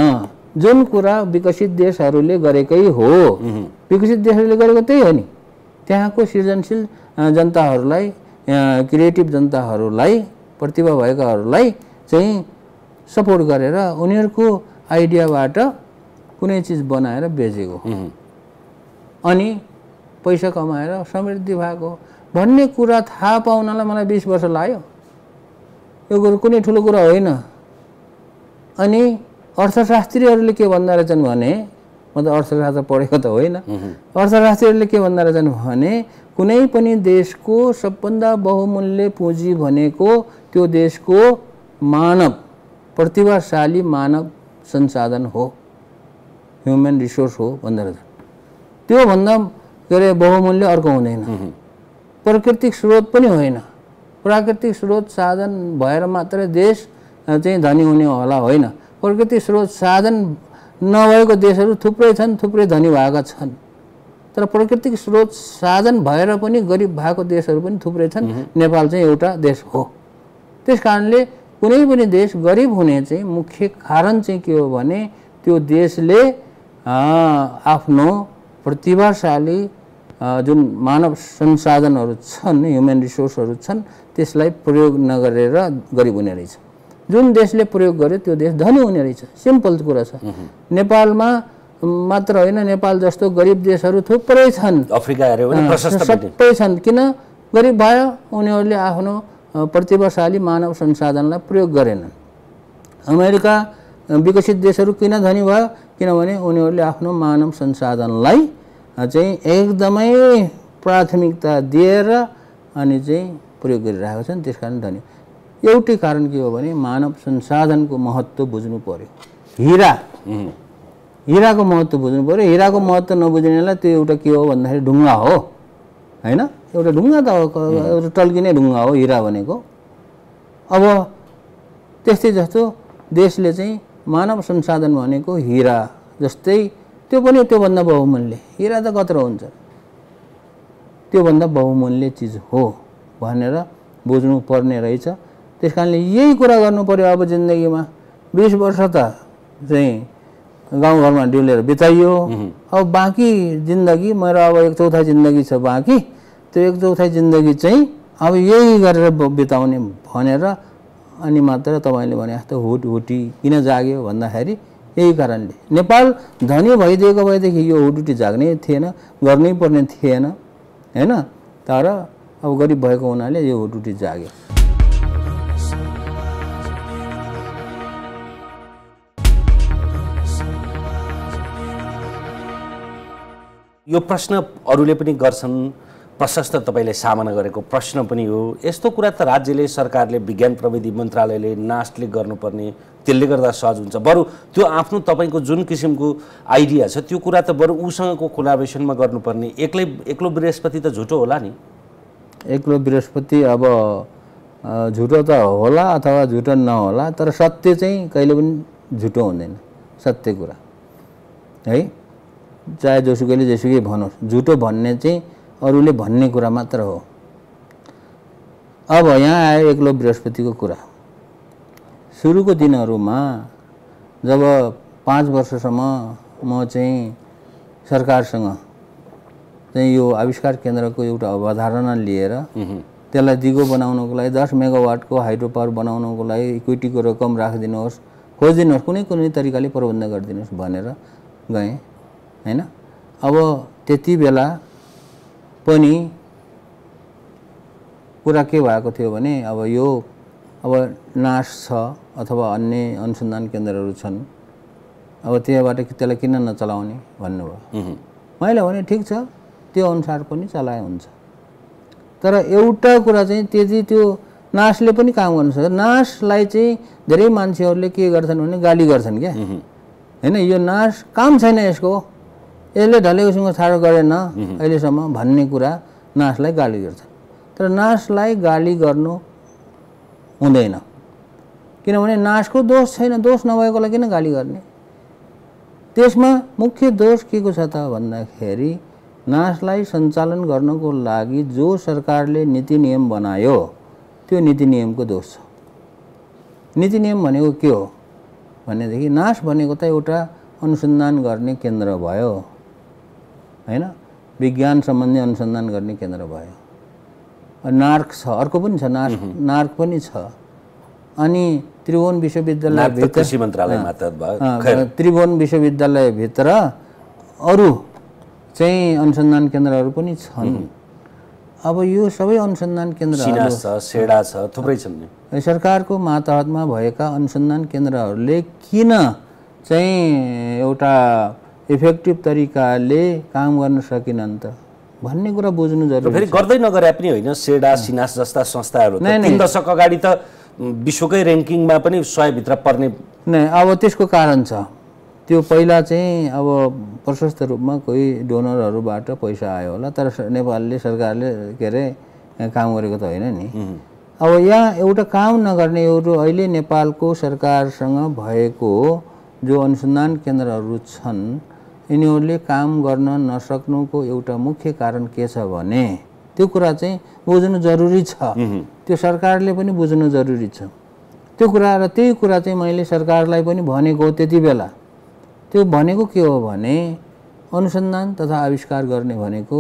जुन कुरा विकसित देशहरूले गरेकै हो, विकसित देशहरूले गरेको त्यही हो नि, त्यहाँको सृजनशील जनताहरूलाई, क्रिएटिभ जनताहरूलाई, प्रतिभा भएकाहरूलाई चाहिँ सपोर्ट गरेर उनीहरूको आइडियाबाट कुनै चिज बनाएर बेचेको अनि पैसा कमाएर समृद्धि भएको भन्ने कुरा थाहा पाउनलाई मलाई 20 वर्ष लाग्यो। यो कुरो कुनै ठुलो कुरा होइन। अनि अर्थशास्त्रीहरूले के भन्दा रहेछन् भने, म त अर्थशास्त्र पढेको त होइन, अर्थशास्त्रीहरूले के भन्दा रहेछन् भने कुनै पनि देशको सबभन्दा बहुमूल्य पुँजी भनेको त्यो देशको मानव, प्रतिभाशाली मानव संसाधन हो, ह्युमन रिसोर्स हो भन्दा रहेछ। त्यो भन्दा के अरे बहुमूल्य अर्को हुँदैन। प्राकृतिक स्रोत पनि होइन। प्राकृतिक स्रोत साधन भएर मात्रै देश चाहिँ धनी हुने होला होइन। प्राकृतिक स्रोत साधन नभएको देशहरू थुप्रै छन्, थुप्रै धनी भएका छन्। तर प्राकृतिक स्रोत साधन भएर पनि गरिब भएको देशहरू पनि थुप्रै छन्। नेपाल चाहिँ एउटा देश हो। त्यस कारणले कुनै पनि देश गरिब हुने चाहिँ मुख्य कारण चाहिँ के हो भने त्यो देशले आफ्नो प्रतिभाशाली जुन मानव संसाधनहरू छन्, ह्युमन रिसोर्सहरू छन्, त्यसलाई प्रयोग नगरेर गरिब हुने रहेछ। जुन देशले प्रयोग गर्यो त्यो देश धनी हुने रहेछ। सिम्पल कुरा छ। नेपालमा मात्र होइन, नेपाल जस्तो गरिब देशहरू थुप्रै छन्। अफ्रिका हेर्यो भने प्रशस्त सबै छन्। किन गरिब भयो? उनीहरूले आफ्नो प्रतिभाशाली मानव संसाधनलाई प्रयोग गरेनन्। अमेरिका विकसित देशहरू किन धनी भयो? किनभने उनीहरूले आफ्नो मानव संसाधनलाई चाहिँ एकदमै प्राथमिकता दिएर अनि चाहिँ प्रयोग गरिरहेका छन्। त्यसकारण धनी। एउटै कारण के हो भने मानव संसाधनको महत्त्व बुझ्नु पर्यो। हिरा हिराको महत्त्व बुझ्नु पऱ्यो। हिराको महत्त्व नबुझ्नेलाई त्यो एउटा के हो भन्दाखेरि ढुङ्गा हो हैन, एउटा ढुङ्गा त हो, एउटा टल्किने ढुङ्गा हो हिरा भनेको। अब त्यस्तै जस्तो देशले चाहिँ मानव संसाधन भनेको हिरा जस्तै त्यो पनि त्योभन्दा बहुमूल्य, हिरा त कत्रो हुन्छ, त्योभन्दा बहुमूल्य चिज हो भनेर बुझ्नु पर्ने रहेछ। त्यस कारणले यही कुरा गर्नु पर्यो। अब जिन्दगीमा 20 वर्ष त चाहिँ गाउँघरमा डुलेर बिताइयो, अब बाँकी जिन्दगी मेरो अब 1/4 जिन्दगी छ बाँकी, त्यो 1/4 जिन्दगी चाहिँ अब यही गरेर बिताउने भनेर अनि मात्र तपाईँले भने जस्तो हुटहुटी किन जाग्यो भन्दाखेरि यही कारणले। नेपाल धनी भइदिएको भएदेखि यो हुटहुटी जाग्नै थिएन, गर्नै पर्ने थिएन हैन, तर अब गरिब भएको हुनाले यो हुटहुटी जाग्यो। यो प्रश्न अरूले पनि गर्छन्, प्रशस्त तपाईँले सामना गरेको प्रश्न पनि हो। यस्तो कुरा त राज्यले, सरकारले, विज्ञान प्रविधि मन्त्रालयले, नास्टले गर्नुपर्ने, त्यसले गर्दा सहज हुन्छ। बरु त्यो आफ्नो तपाईँको जुन किसिमको आइडिया छ त्यो कुरा त बरु उसँगको कोलाबोरेसनमा गर्नुपर्ने। एक्लो बृहस्पति त झुटो होला नि। एक्लो बृहस्पति अब झुटो त होला अथवा झुटो नहोला, तर सत्य चाहिँ कहिले पनि झुटो हुँदैन, सत्य कुरा है, चाहे जोसुकैले जेसुकै भनोस्। झुटो भन्ने चाहिँ अरूले भन्ने कुरा मात्र हो। अब यहाँ आयो एक्लो बृहस्पतिको कुरा। सुरुको दिनहरूमा जब 5 वर्षसम्म म चाहिँ सरकारसँग चाहिँ यो आविष्कार केन्द्रको एउटा अवधारणा लिएर त्यसलाई दिगो बनाउनको लागि 10 मेगावाटको हाइड्रो पावर बनाउनको लागि इक्विटीको रकम राखिदिनुहोस्, खोजिदिनुहोस्, कुनै तरिकाले प्रबन्ध गरिदिनुहोस् भनेर गएँ हैन। अब त्यति बेला पनि कुरा के भएको थियो भने अब यो अब नास छ अथवा अन्य अनुसन्धान केन्द्रहरू छन्, अब त्यहाँबाट त्यसलाई किन नचलाउने भन्नुभयो। मैले भने ठिक छ, त्यो अनुसार पनि चलाए हुन्छ, तर एउटा कुरा चाहिँ त्यति त्यो नासले पनि काम गर्नु सक्छ। नासलाई चाहिँ धेरै मान्छेहरूले के गर्छन् भने गाली गर्छन् क्या हैन, यो नास काम छैन यसको, यसले ढलेकोसँग साह्रो गरेन अहिलेसम्म भन्ने कुरा नासलाई गाली गर्छन्। तर नासलाई गाली गर्नु हुँदैन, किनभने नासको दोष छैन, दोष नभएकोलाई किन गाली गर्ने। त्यसमा मुख्य दोष के को छ त भन्दाखेरि नासलाई सञ्चालन गर्नको लागि जो सरकारले नीति नियम बनायो त्यो नीति नियमको दोष छ। नीति नियम भनेको के हो भनेदेखि नास भनेको त एउटा अनुसन्धान गर्ने केन्द्र भयो हैन, विज्ञान सम्बन्धी अनुसन्धान गर्ने केन्द्र भयो। नार्क छ, अर्को पनि छ, नार्क पनि छ। अनि त्रिभुवन विश्वविद्यालय भित्र कृषि मन्त्रालय मातहत भयो, त्रिभुवन विश्वविद्यालय भित्र अरू चाहिँ अनुसन्धान केन्द्रहरू पनि छन्। अब यो सबै अनुसन्धान केन्द्रहरू छ, सेडा छ, थुप्रै छन् नि। सरकारको मातहतमा भएका अनुसन्धान केन्द्रहरूले किन चाहिँ एउटा इफेक्टिभ तरिकाले काम गर्न सकिनन् त भन्ने कुरा बुझ्नु जरुरी छ। फेरि गर्दै नगरे पनि होइन, सेडा सिनास जस्ता संस्थाहरू 3 दशक अगाडि त विश्वकै र्याङ्किङमा पनि 100 भित्र पर्ने नै। अब त्यसको कारण छ, त्यो पहिला चाहिँ अब प्रशस्त रूपमा कोही डोनरहरूबाट पैसा आयो होला, तर नेपालले सरकारले के अरे काम गरेको त होइन नि। अब यहाँ एउटा काम नगर्ने एउटा अहिले नेपालको सरकारसँग भएको जो अनुसन्धान केन्द्रहरू छन् यिनीहरूले काम गर्न नसक्नुको एउटा मुख्य कारण के छ भने त्यो कुरा चाहिँ बुझ्नु जरुरी छ, त्यो सरकारले पनि बुझ्नु जरुरी छ त्यो कुरा। र त्यही कुरा चाहिँ मैले सरकारलाई पनि भनेको त्यति बेला। त्यो भनेको के हो भने अनुसन्धान तथा आविष्कार गर्ने भनेको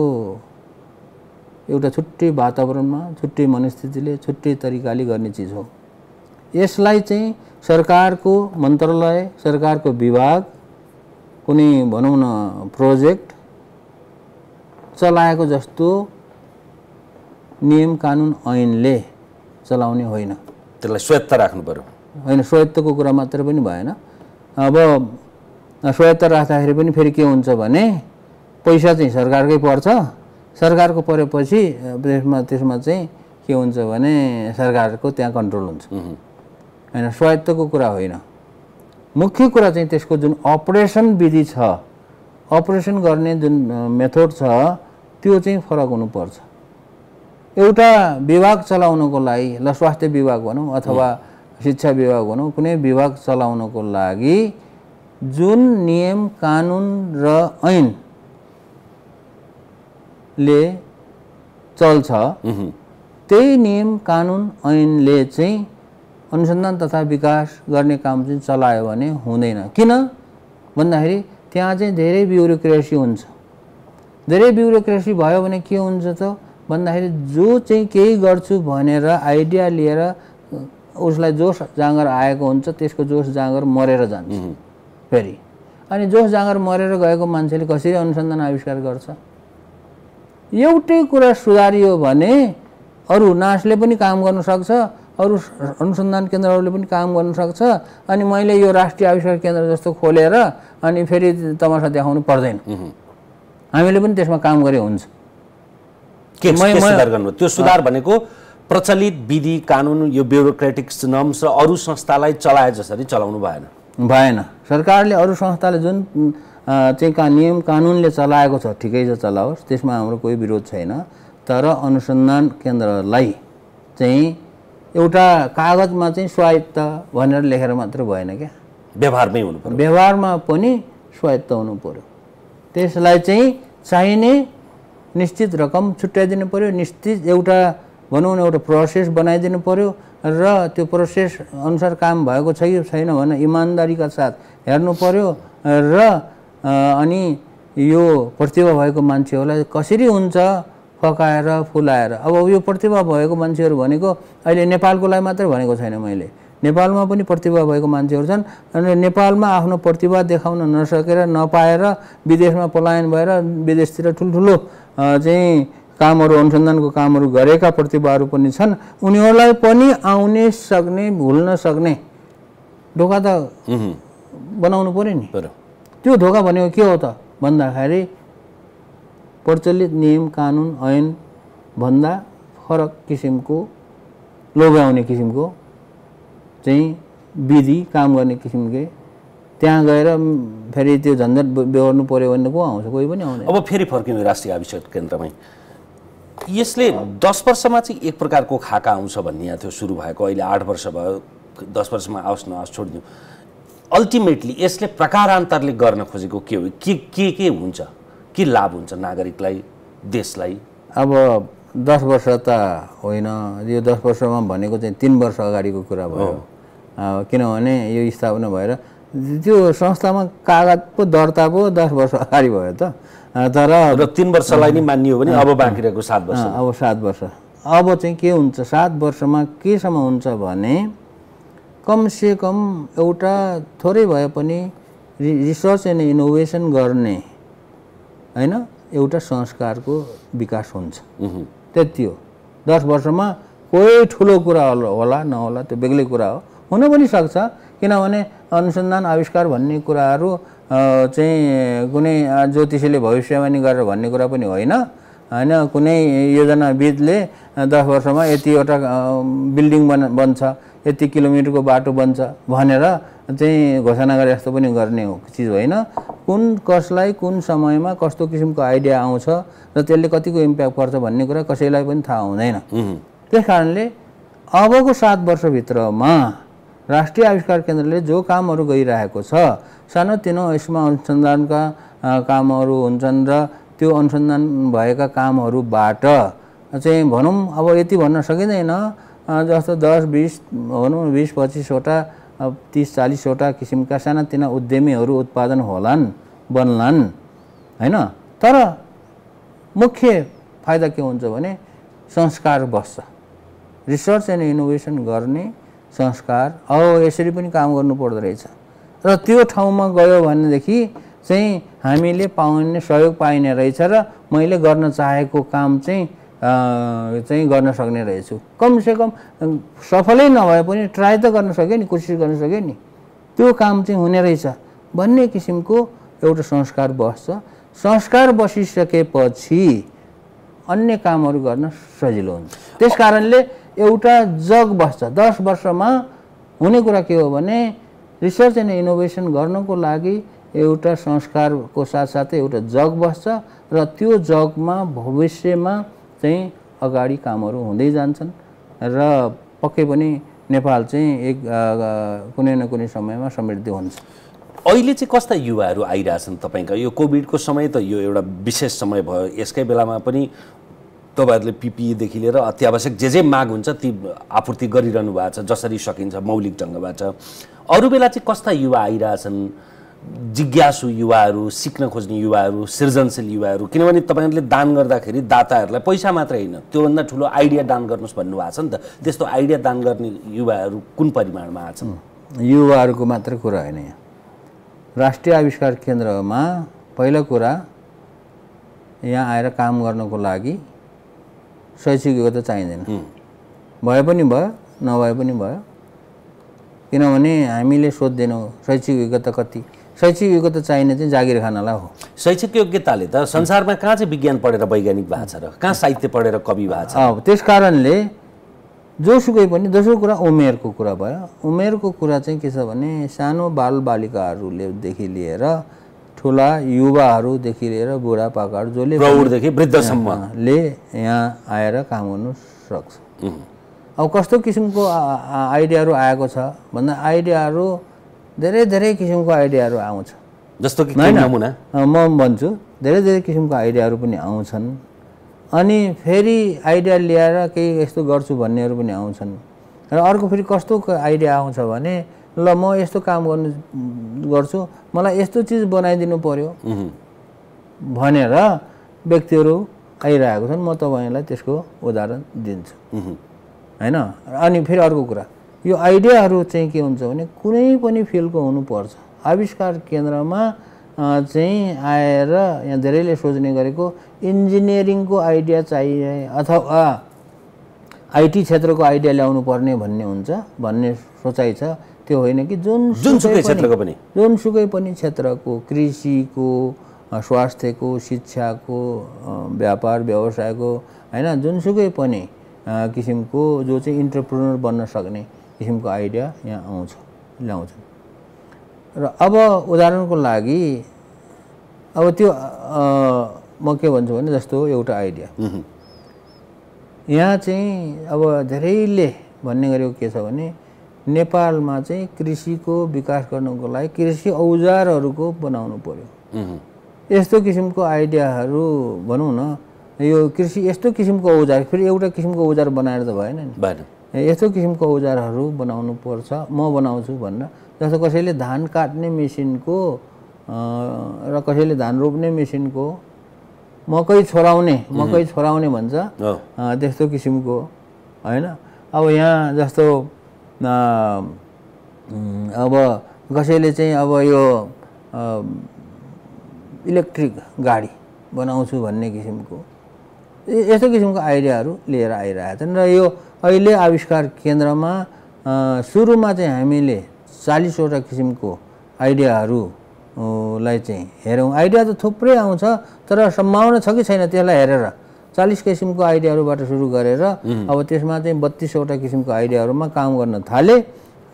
एउटा छुट्टै वातावरणमा, छुट्टै मनस्थितिले, छुट्टै तरिकाले गर्ने चिज हो। यसलाई चाहिँ सरकारको मन्त्रालय, सरकारको विभाग, कुनै भनौँ न प्रोजेक्ट चलाएको जस्तो नियम कानुन ऐनले चलाउने होइन, त्यसलाई स्वायत्त राख्नु पर्यो होइन। स्वायत्तको कुरा मात्र पनि भएन। अब स्वायत्त राख्दाखेरि पनि फेरि के हुन्छ भने पैसा चाहिँ सरकारकै पर्छ, सरकारको परेपछि त्यसमा चाहिँ के हुन्छ भने सरकारको त्यहाँ कन्ट्रोल हुन्छ होइन, स्वायत्तको कुरा होइन। मुख्य कुरा चाहिँ त्यसको जुन अपरेसन विधि छ, अपरेसन गर्ने जुन मेथड छ त्यो चाहिँ फरक हुनुपर्छ। एउटा विभाग चलाउनको लागि, ल स्वास्थ्य विभाग भनौँ अथवा शिक्षा विभाग भनौँ, कुनै विभाग चलाउनको लागि जुन नियम कानुन र ऐनले चल्छ त्यही नियम कानुन ऐनले चाहिँ अनुसन्धान तथा विकास गर्ने काम चाहिँ चलायो भने हुँदैन। किन भन्दाखेरि त्यहाँ चाहिँ धेरै ब्युरोक्रेसी हुन्छ। धेरै ब्युरोक्रेसी भयो भने के हुन्छ त भन्दाखेरि जो चाहिँ केही गर्छु भनेर आइडिया लिएर उसलाई जोस जाँगर आएको हुन्छ, त्यसको जोस जाँगर मरेर जान्छ फेरि। अनि जोस जाँगर मरेर गएको मान्छेले कसरी अनुसन्धान आविष्कार गर्छ? एउटै कुरा सुधारियो भने अरू नासले पनि काम गर्न सक्छ, अरू अनुसन्धान केन्द्रहरूले पनि काम गर्न सक्छ। अनि मैले यो राष्ट्रिय आविष्कार केन्द्र जस्तो खोलेर अनि फेरि तमासा देखाउनु पर्दैन, हामीले पनि त्यसमा काम गरे हुन्छ। के सुधार गर्नु? त्यो सुधार भनेको प्रचलित विधि कानुन, यो ब्युरोक्रेटिक नर्म्स र अरू संस्थालाई चलाए जसरी चलाउनु भएन। सरकारले अरू संस्थाले जुन चाहिँ नियम कानुनले चलाएको छ ठिकै छ, चलाओस्, त्यसमा हाम्रो कोही विरोध छैन। तर अनुसन्धान केन्द्रलाई चाहिँ एउटा कागजमा चाहिँ स्वायत्त भनेर लेखेर मात्र भएन क्या, व्यवहारमै हुनु पर्यो। व्यवहारमा पनि स्वायत्त हुनु पर्यो। त्यसलाई चाहिँ चाहिने निश्चित रकम छुट्याइदिनु पर्यो, निश्चित एउटा भनौँ न एउटा प्रोसेस बनाइदिनु पर्यो र त्यो प्रोसेस अनुसार काम भएको छ कि छैन भने इमान्दारीका साथ हेर्नु पर्यो र अनि यो प्रतिभा भएको मान्छेहरूलाई कसरी हुन्छ फकाएर फुलाएर। अब यो प्रतिभा भएको मान्छेहरू भनेको अहिले नेपालको लागि मात्रै भनेको छैन मैले, नेपालमा पनि प्रतिभा भएको मान्छेहरू छन्। अनि नेपालमा आफ्नो प्रतिभा देखाउन नसकेर नपाएर विदेशमा पलायन भएर विदेशतिर ठुल्ठुलो चाहिँ कामहरू, अनुसन्धानको कामहरू गरेका प्रतिभाहरू पनि छन्। उनीहरूलाई पनि आउने सक्ने, भुल्न सक्ने ढोका त बनाउनु पर्यो नि। त्यो ढोका भनेको के हो त भन्दाखेरि प्रचलित नियम कानुन ऐन भन्दा फरक किसिमको, लोभ्याउने किसिमको चाहिँ विधि काम गर्ने किसिमले त्यहाँ गएर फेरि त्यो झन्झट बेहोर्नु पर्यो भने को आउँछ? कोही पनि आउँदैन। अब फेरि फर्किनु राष्ट्रिय आविष्कार केन्द्रमै, यसले 10 वर्षमा चाहिँ एक प्रकारको खाका आउँछ भन्ने थियो सुरु भएको, अहिले 8 वर्ष भयो, 10 वर्षमा आओस् नआओस् छोडिदिउँ। अल्टिमेटली यसले प्रकारान्तरले गर्न खोजेको के हो? के हुन्छ? के लाभ हुन्छ नागरिकलाई, देशलाई? अब 10 वर्ष त होइन, यो 10 वर्षमा भनेको चाहिँ 3 वर्ष अगाडिको कुरा भयो। किनभने यो स्थापना भएर त्यो संस्थामा कागज पो दर्ता पो 10 वर्ष अगाडि भयो त। तर 3 वर्षलाई नै मानियो भने अब बाँकी रहेको 7 वर्ष। अब 7 वर्ष। अब चाहिँ के हुन्छ 7 वर्षमा केसम्म हुन्छ भने कमसे कम एउटा थोरै भए पनि रिसर्च एन्ड इनोभेसन गर्ने हैन एउटा संस्कारको विकास हुन्छ, त्यति हो। 10 वर्षमा कोही ठुलो कुरा होला नहोला त्यो बेग्लै कुरा हो, हुन पनि सक्छ। किनभने अनुसन्धान आविष्कार भन्ने कुराहरू चाहिँ कुनै ज्योतिषीले भविष्यवाणी गरेर भन्ने कुरा पनि होइन हैन। कुनै योजनाविदले 10 वर्षमा यतिवटा बिल्डिङ बन्छ, यति किलोमिटरको बाटो बन्छ भनेर चाहिँ घोषणा गरे जस्तो पनि गर्ने हो चिज होइन। कुन कसलाई कुन समयमा कस्तो किसिमको आइडिया आउँछ र त्यसले कतिको इम्प्याक्ट पर्छ भन्ने कुरा कसैलाई पनि थाहा हुँदैन। त्यस कारणले अबको 7 वर्षभित्रमा राष्ट्रिय आविष्कार केन्द्रले जो कामहरू गरिरहेको छ, सानोतिनो यसमा अनुसन्धानका कामहरू हुन्छन् र त्यो अनुसन्धान भएका कामहरूबाट चाहिँ भनौँ अब यति भन्न सकिँदैन, जस्तो 10-20 भनौँ 20-25वटा 30-40वटा किसिमका सानातिना उद्यमीहरू उत्पादन होलान्, बन्लान् हैन। तर मुख्य फाइदा के हुन्छ भने संस्कार बस्छ। रिसर्च एन्ड इनोभेसन गर्ने संस्कार यसरी पनि काम गर्नु पर्दो रहेछ र त्यो ठाउँमा गयो भनेदेखि चाहिँ हामीले पाउने सहयोग पाइने रहेछ र मैले गर्न चाहेको काम चाहिँ गर्न सक्ने रहेछु। कमसेकम सफलै नभए पनि ट्राई त गर्न सक्यो नि, कोसिस गर्न सक्यो नि, त्यो काम चाहिँ हुने रहेछ भन्ने किसिमको एउटा संस्कार बस्छ। संस्कार बसिसकेपछि अन्य कामहरू गर्न सजिलो हुन्छ। त्यसकारणले एउटा जग बस्छ। 10 वर्षमा हुने कुरा के हो भने रिसर्च एन्ड इनोभेसन गर्नको लागि एउटा संस्कारको साथसाथै एउटा जग बस्छ र त्यो जगमा भविष्यमा चाहिँ अगाडि कामहरू हुँदै जान्छन् र पक्कै पनि नेपाल चाहिँ एक कुनै न कुनै समयमा समृद्ध हुन्छ। अहिले चाहिँ कस्ता युवाहरू आइरहेछन् तपाईँका? यो कोभिडको समय त यो एउटा विशेष समय भयो, यसकै बेलामा पनि तपाईँहरूले पिपिईदेखि लिएर अत्यावश्यक जे माग हुन्छ ती आपूर्ति गरिरहनु भएको छ जसरी सकिन्छ मौलिक ढङ्गबाट। अरू बेला चाहिँ कस्ता युवा आइरहेछन्? जिज्ञासु युवाहरू, सिक्न खोज्ने युवाहरू, सृजनशील युवाहरू, किनभने तपाईँहरूले दान गर्दाखेरि दाताहरूलाई पैसा मात्रै होइन त्योभन्दा ठुलो आइडिया दान गर्नुहोस् भन्नुभएको छ नि त, त्यस्तो आइडिया दान गर्ने युवाहरू कुन परिमाणमा आछन्? युवाहरूको मात्र कुरा होइन, यहाँ राष्ट्रिय आविष्कार केन्द्रमा पहिलो कुरा यहाँ आएर काम गर्नको लागि शैक्षिक योग्यता चाहिँदैन। भए पनि भयो, नभए पनि भयो, किनभने हामीले सोध्दैनौँ शैक्षिक योग्यता कति। शैक्षिक योग्यता चाहिने चाहिँ जागिर खानलाई हो। शैक्षिक योग्यताले त संसारमा कहाँ चाहिँ विज्ञान पढेर वैज्ञानिक भएको छ र कहाँ साहित्य पढेर कवि भएको छ? त्यस कारणले जोसुकै पनि दोस्रो कुरा उमेरको कुरा भयो। उमेरको कुरा चाहिँ के छ भने सानो बालबालिकाहरूदेखि लिएर ठुला युवाहरूदेखि लिएर बुढापाकाहरू जसले प्रौढदेखि वृद्धसम्मले यहाँ आएर काम गर्नु सक्छ। अब कस्तो किसिमको आइडियाहरू आएको छ भन्दा आइडियाहरू धेरै धेरै किसिमको आइडियाहरू आउँछ। जस्तो कि नमुना म भन्छु धेरै धेरै किसिमको आइडियाहरू पनि आउँछन्। अनि फेरि आइडिया ल्याएर केही यस्तो गर्छु भन्नेहरू पनि आउँछन् र अर्को फेरि कस्तो आइडिया आउँछ भने ल म यस्तो काम गर्छु मलाई यस्तो चिज बनाइदिनु पर्यो भनेर व्यक्तिहरू आइरहेको छन्। म तपाईँलाई त्यसको उदाहरण दिन्छु हैन। अनि फेरि अर्को कुरा यो आइडियाहरू चाहिँ के हुन्छ भने कुनै पनि फिल्डको हुनुपर्छ। आविष्कार केन्द्रमा चाहिँ आएर यहाँ धेरैले सोच्ने गरेको इन्जिनियरिङको आइडिया चाहिए अथवा आइटी क्षेत्रको आइडिया ल्याउनु पर्ने भन्ने हुन्छ भन्ने सोचाइ छ। त्यो होइन कि जुनसुकै पनि क्षेत्रको कृषिको, स्वास्थ्यको, शिक्षाको, व्यापार व्यवसायको हैन जुनसुकै पनि किसिमको जो चाहिँ इन्टरप्रेन्योर बन्न सक्ने किसिमको आइडिया यहाँ ल्याउँछन्। र अब उदाहरणको लागि अब त्यो म के भन्छु भने जस्तो एउटा आइडिया यहाँ चाहिँ अब धेरैले भन्ने गरेको के छ भने नेपालमा चाहिँ कृषिको विकास गर्नको लागि कृषि औजारहरूको बनाउनु पर्यो। यस्तो किसिमको आइडियाहरू भनौँ न, यो कृषि यस्तो किसिमको औजार फेरि एउटा किसिमको औजार बनाएर त भएन नि, यस्तो किसिमको औजारहरू बनाउनु पर्छ म बनाउँछु भन्न। जस्तो कसैले धान काट्ने मेसिनको र कसैले धान रोप्ने मेसिनको, मकै छोराउने भन्छ त्यस्तो किसिमको हैन। अब यहाँ जस्तो अब कसैले चाहिँ अब यो इलेक्ट्रिक गाडी बनाउँछु भन्ने किसिमको यस्तो किसिमको आइडियाहरू लिएर आइरहेका छन्। र यो अहिले आविष्कार केन्द्रमा सुरुमा चाहिँ हामीले 40वटा किसिमको आइडियाहरूलाई चाहिँ हेरौँ। आइडिया त थुप्रै आउँछ तर सम्भावना छ कि छैन त्यसलाई हेरेर 40 किसिमको आइडियाहरूबाट सुरु गरेर अब त्यसमा चाहिँ 32वटा किसिमको आइडियाहरूमा काम गर्न थाले।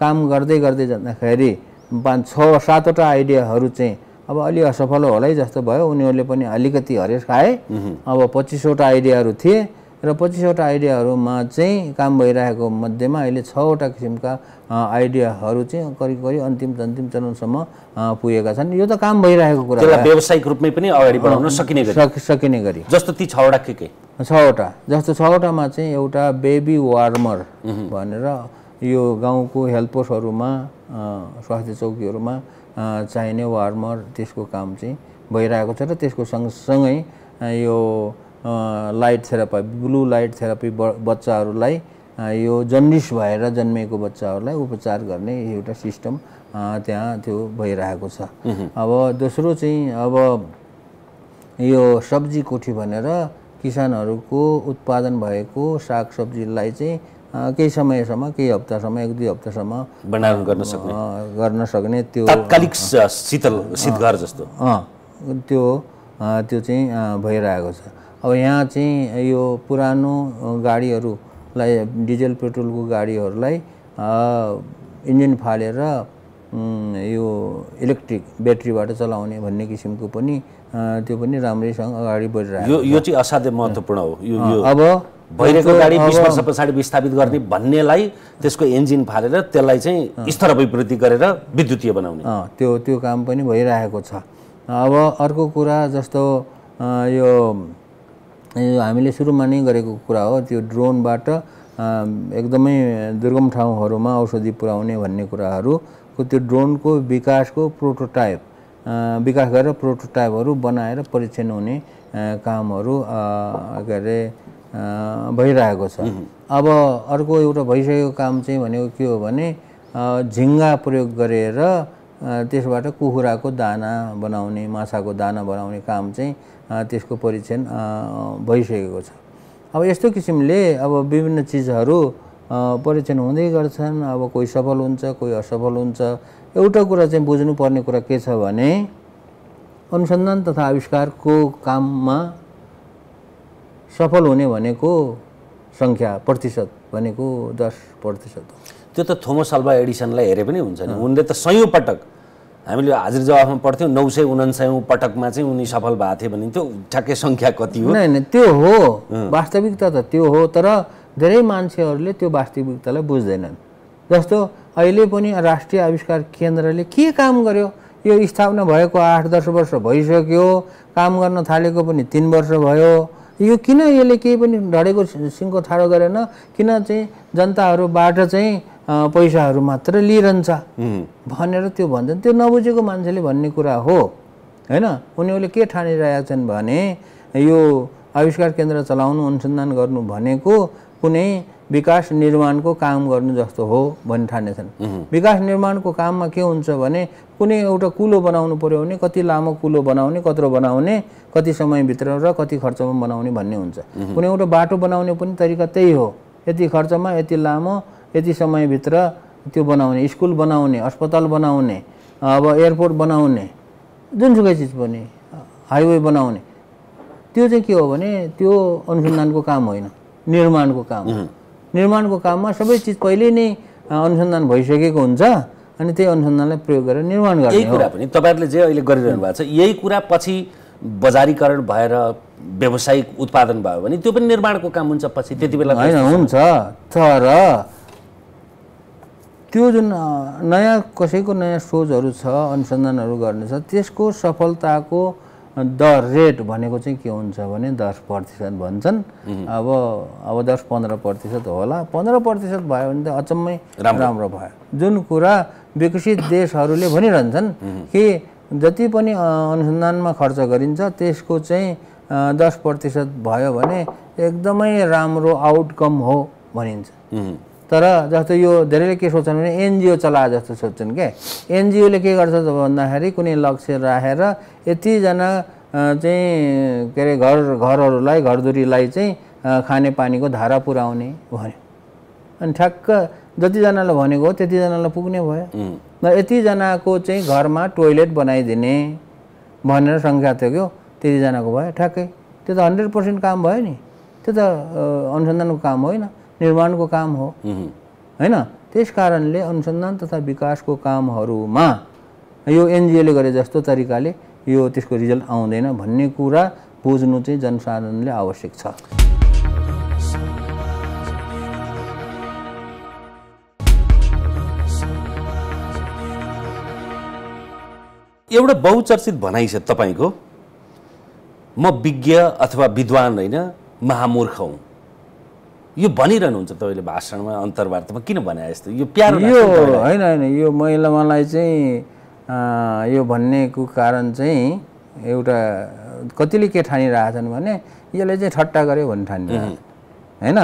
काम गर्दै गर्दै जाँदाखेरि 5-6-7वटा आइडियाहरू चाहिँ अब अलि असफल होला है जस्तो भयो, उनीहरूले पनि अलिकति हरेस खाए। अब 25वटा आइडियाहरू थिए र 25वटा आइडियाहरूमा चाहिँ काम भइरहेको मध्येमा अहिले 6वटा किसिमका आइडियाहरू चाहिँ करिब अन्तिम चरणसम्म पुगेका छन्। यो त काम भइरहेको कुरा हो, व्यावसायिक रूपमै पनि अगाडि बढाउन सकिने गरी। जस्तो ती 6वटा के 6वटा जस्तो 6वटामा चाहिँ एउटा बेबी वार्मर भनेर यो गाउँको हेल्थ पोस्टहरूमा स्वास्थ्य चौकीहरूमा चाहिने वार्मर त्यसको काम चाहिँ भइरहेको छ र त्यसको सँगसँगै यो light therapy, blue light therapy बच्चाहरूलाई यो जन्डिस भएर जन्मेको बच्चाहरूलाई उपचार गर्ने एउटा सिस्टम त्यहाँ त्यो भइरहेको छ। अब दोस्रो चाहिँ अब यो सब्जी कोठी भनेर किसानहरूको उत्पादन भएको सागसब्जीलाई चाहिँ केही समयसम्म, केही हप्तासम्म, 1-2 हप्तासम्म भण्डारण गर्न सक्ने त्यो तात्कालिक शीतघर जस्तो त्यो चाहिँ भइरहेको छ। अब यहाँ चाहिँ यो पुरानो गाडीहरूलाई, डिजल पेट्रोलको गाडीहरूलाई इन्जिन फालेर यो इलेक्ट्रिक ब्याट्रीबाट चलाउने भन्ने किसिमको पनि त्यो पनि राम्रैसँग अगाडि बढिरहेको यो चाहिँ असाध्यै महत्त्वपूर्ण हो। यो अब भइरहेको गाडी 20 वर्ष पछाडि विस्थापित गर्ने भन्नेलाई त्यसको इन्जिन फालेर त्यसलाई चाहिँ स्तर अभिवृद्धि गरेर विद्युतीय बनाउने त्यो काम पनि भइरहेको छ। अब अर्को कुरा जस्तो यो हामीले सुरुमा नै गरेको कुरा हो त्यो ड्रोनबाट एकदमै दुर्गम ठाउँहरूमा औषधि पुर्याउने भन्ने कुराहरूको त्यो ड्रोनको विकासको प्रोटोटाइप विकास गरेर प्रोटोटाइपहरू बनाएर परीक्षण हुने कामहरू के अरे भइरहेको छ। अब अर्को एउटा भइसकेको काम चाहिँ भनेको के हो भने झिङ्गा प्रयोग गरेर त्यसबाट कुखुराको दाना बनाउने माछाको दाना बनाउने काम चाहिँ त्यसको परीक्षण भइसकेको छ। अब यस्तो किसिमले अब विभिन्न चिजहरू परीक्षण हुँदै गर्छन्। अब कोही सफल हुन्छ कोही असफल हुन्छ। एउटा कुरा चाहिँ बुझ्नुपर्ने कुरा के छ भने अनुसन्धान तथा आविष्कारको काममा सफल हुने भनेको सङ्ख्या प्रतिशत भनेको 10% हो। त्यो त थोमस अल्वा एडिसनलाई हेरे पनि हुन्छ नि। उनले त सयौं पटक हामीले हाजिर जवाफमा पढ्थ्यौँ 999औं पटकमा चाहिँ उनी सफल भएको थिए भने त्यो ठ्याक्कै सङ्ख्या कति हो? नै त्यो हो वास्तविकता त त्यो हो। तर धेरै मान्छेहरूले त्यो वास्तविकतालाई बुझ्दैनन्। जस्तो अहिले पनि राष्ट्रिय आविष्कार केन्द्रले के काम गर्यो? यो स्थापना भएको 8-10 वर्ष भइसक्यो। काम गर्न थालेको पनि 3 वर्ष भयो। यो किन यसले केही पनि ढडेको सिङको ठाडो गरेन? किन चाहिँ जनताहरूबाट चाहिँ पैसाहरू मात्र लिइरहन्छ भनेर त्यो भन्छन्। त्यो नबुझेको मान्छेले भन्ने कुरा हो हैन। उनीहरूले के ठानिरहेका छन् भने यो आविष्कार केन्द्र चलाउनु अनुसन्धान गर्नु भनेको कुनै विकास निर्माणको काम गर्नु जस्तो हो भनी ठानेछन्। विकास निर्माणको काममा के हुन्छ भने कुनै एउटा कुलो बनाउनु पर्यो भने कति लामो कुलो बनाउने, कत्रो बनाउने, कति समयभित्र र कति खर्चमा बनाउने भन्ने हुन्छ। कुनै एउटा बाटो बनाउने पनि तरिका त्यही हो। यति खर्चमा, यति लामो, यति समयभित्र त्यो बनाउने, स्कुल बनाउने, अस्पताल बनाउने, अब एयरपोर्ट बनाउने, जुनसुकै चिज पनि, हाइवे बनाउने, त्यो चाहिँ के हो भने त्यो अनुसन्धानको काम होइन, निर्माणको काम हो। निर्माणको काममा सबै चिज पहिले नै अनुसन्धान भइसकेको हुन्छ अनि त्यही अनुसन्धानलाई प्रयोग गरेर निर्माण गर्ने हो। यही कुरा पनि तपाईहरुले जे अहिले गरिरहनु भएको छ यही कुरा पछि बजारीकरण भएर व्यावसायिक उत्पादन भयो भने त्यो पनि निर्माणको काम हुन्छ पछि। त्यति बेला हैन हुन्छ, तर त्यो जुन नयाँ कसैको नयाँ सोचहरू छ, अनुसन्धानहरू गर्ने छ, त्यसको सफलताको दर रेट भनेको चाहिँ के हुन्छ भने 10% भन्छन्। अब 10-15% होला। 15% भयो भने त अचम्मै राम्रो भयो। जुन कुरा विकसित देशहरूले भनिरहन्छन् कि जति पनि अनुसन्धानमा खर्च गरिन्छ त्यसको चाहिँ 10% भयो भने एकदमै राम्रो आउटकम हो भनिन्छ। तर जस्तो यो धेरैले के सोच्छन् भने एनजिओ चलाए जस्तो सोच्छन् के। एनजिओले के गर्छ भन्दाखेरि कुनै लक्ष्य राखेर यतिजना चाहिँ के अरे घरहरूलाई घरधुरीलाई चाहिँ खानेपानीको धारा पुर्याउने भन्यो अनि ठ्याक्क जतिजनाले भनेको हो त्यतिजनालाई पुग्ने भयो। र यतिजनाको चाहिँ घरमा टोइलेट बनाइदिने भनेर सङ्ख्या थियो त्यतिजनाको भयो ठ्याक्कै। त्यो त 100% काम भयो नि। त्यो त अनुसन्धानको काम होइन, निर्माणको काम हो हैन। त्यस कारणले अनुसन्धान तथा विकासको कामहरूमा यो एनजिओले गरे जस्तो तरिकाले यो त्यसको रिजल्ट आउँदैन भन्ने कुरा बुझ्नु चाहिँ जनसाधारणले आवश्यक छ। एउटा बहुचर्चित भनाइ छ तपाईको, म विज्ञ अथवा विद्वान होइन महामूर्ख हुँ। यो भनिरहनुहुन्छ तपाईले भाषणमा अन्तर्वार्तामा, किन भने यस्तो? यो प्यारो यो होइन होइन यो मलाई चाहिँ यो भन्नेको कारण चाहिँ एउटा कतिले के ठानिरहेछन् भने यसले चाहिँ ठट्टा गर्यो भन्ने ठानिरहेछ हैन।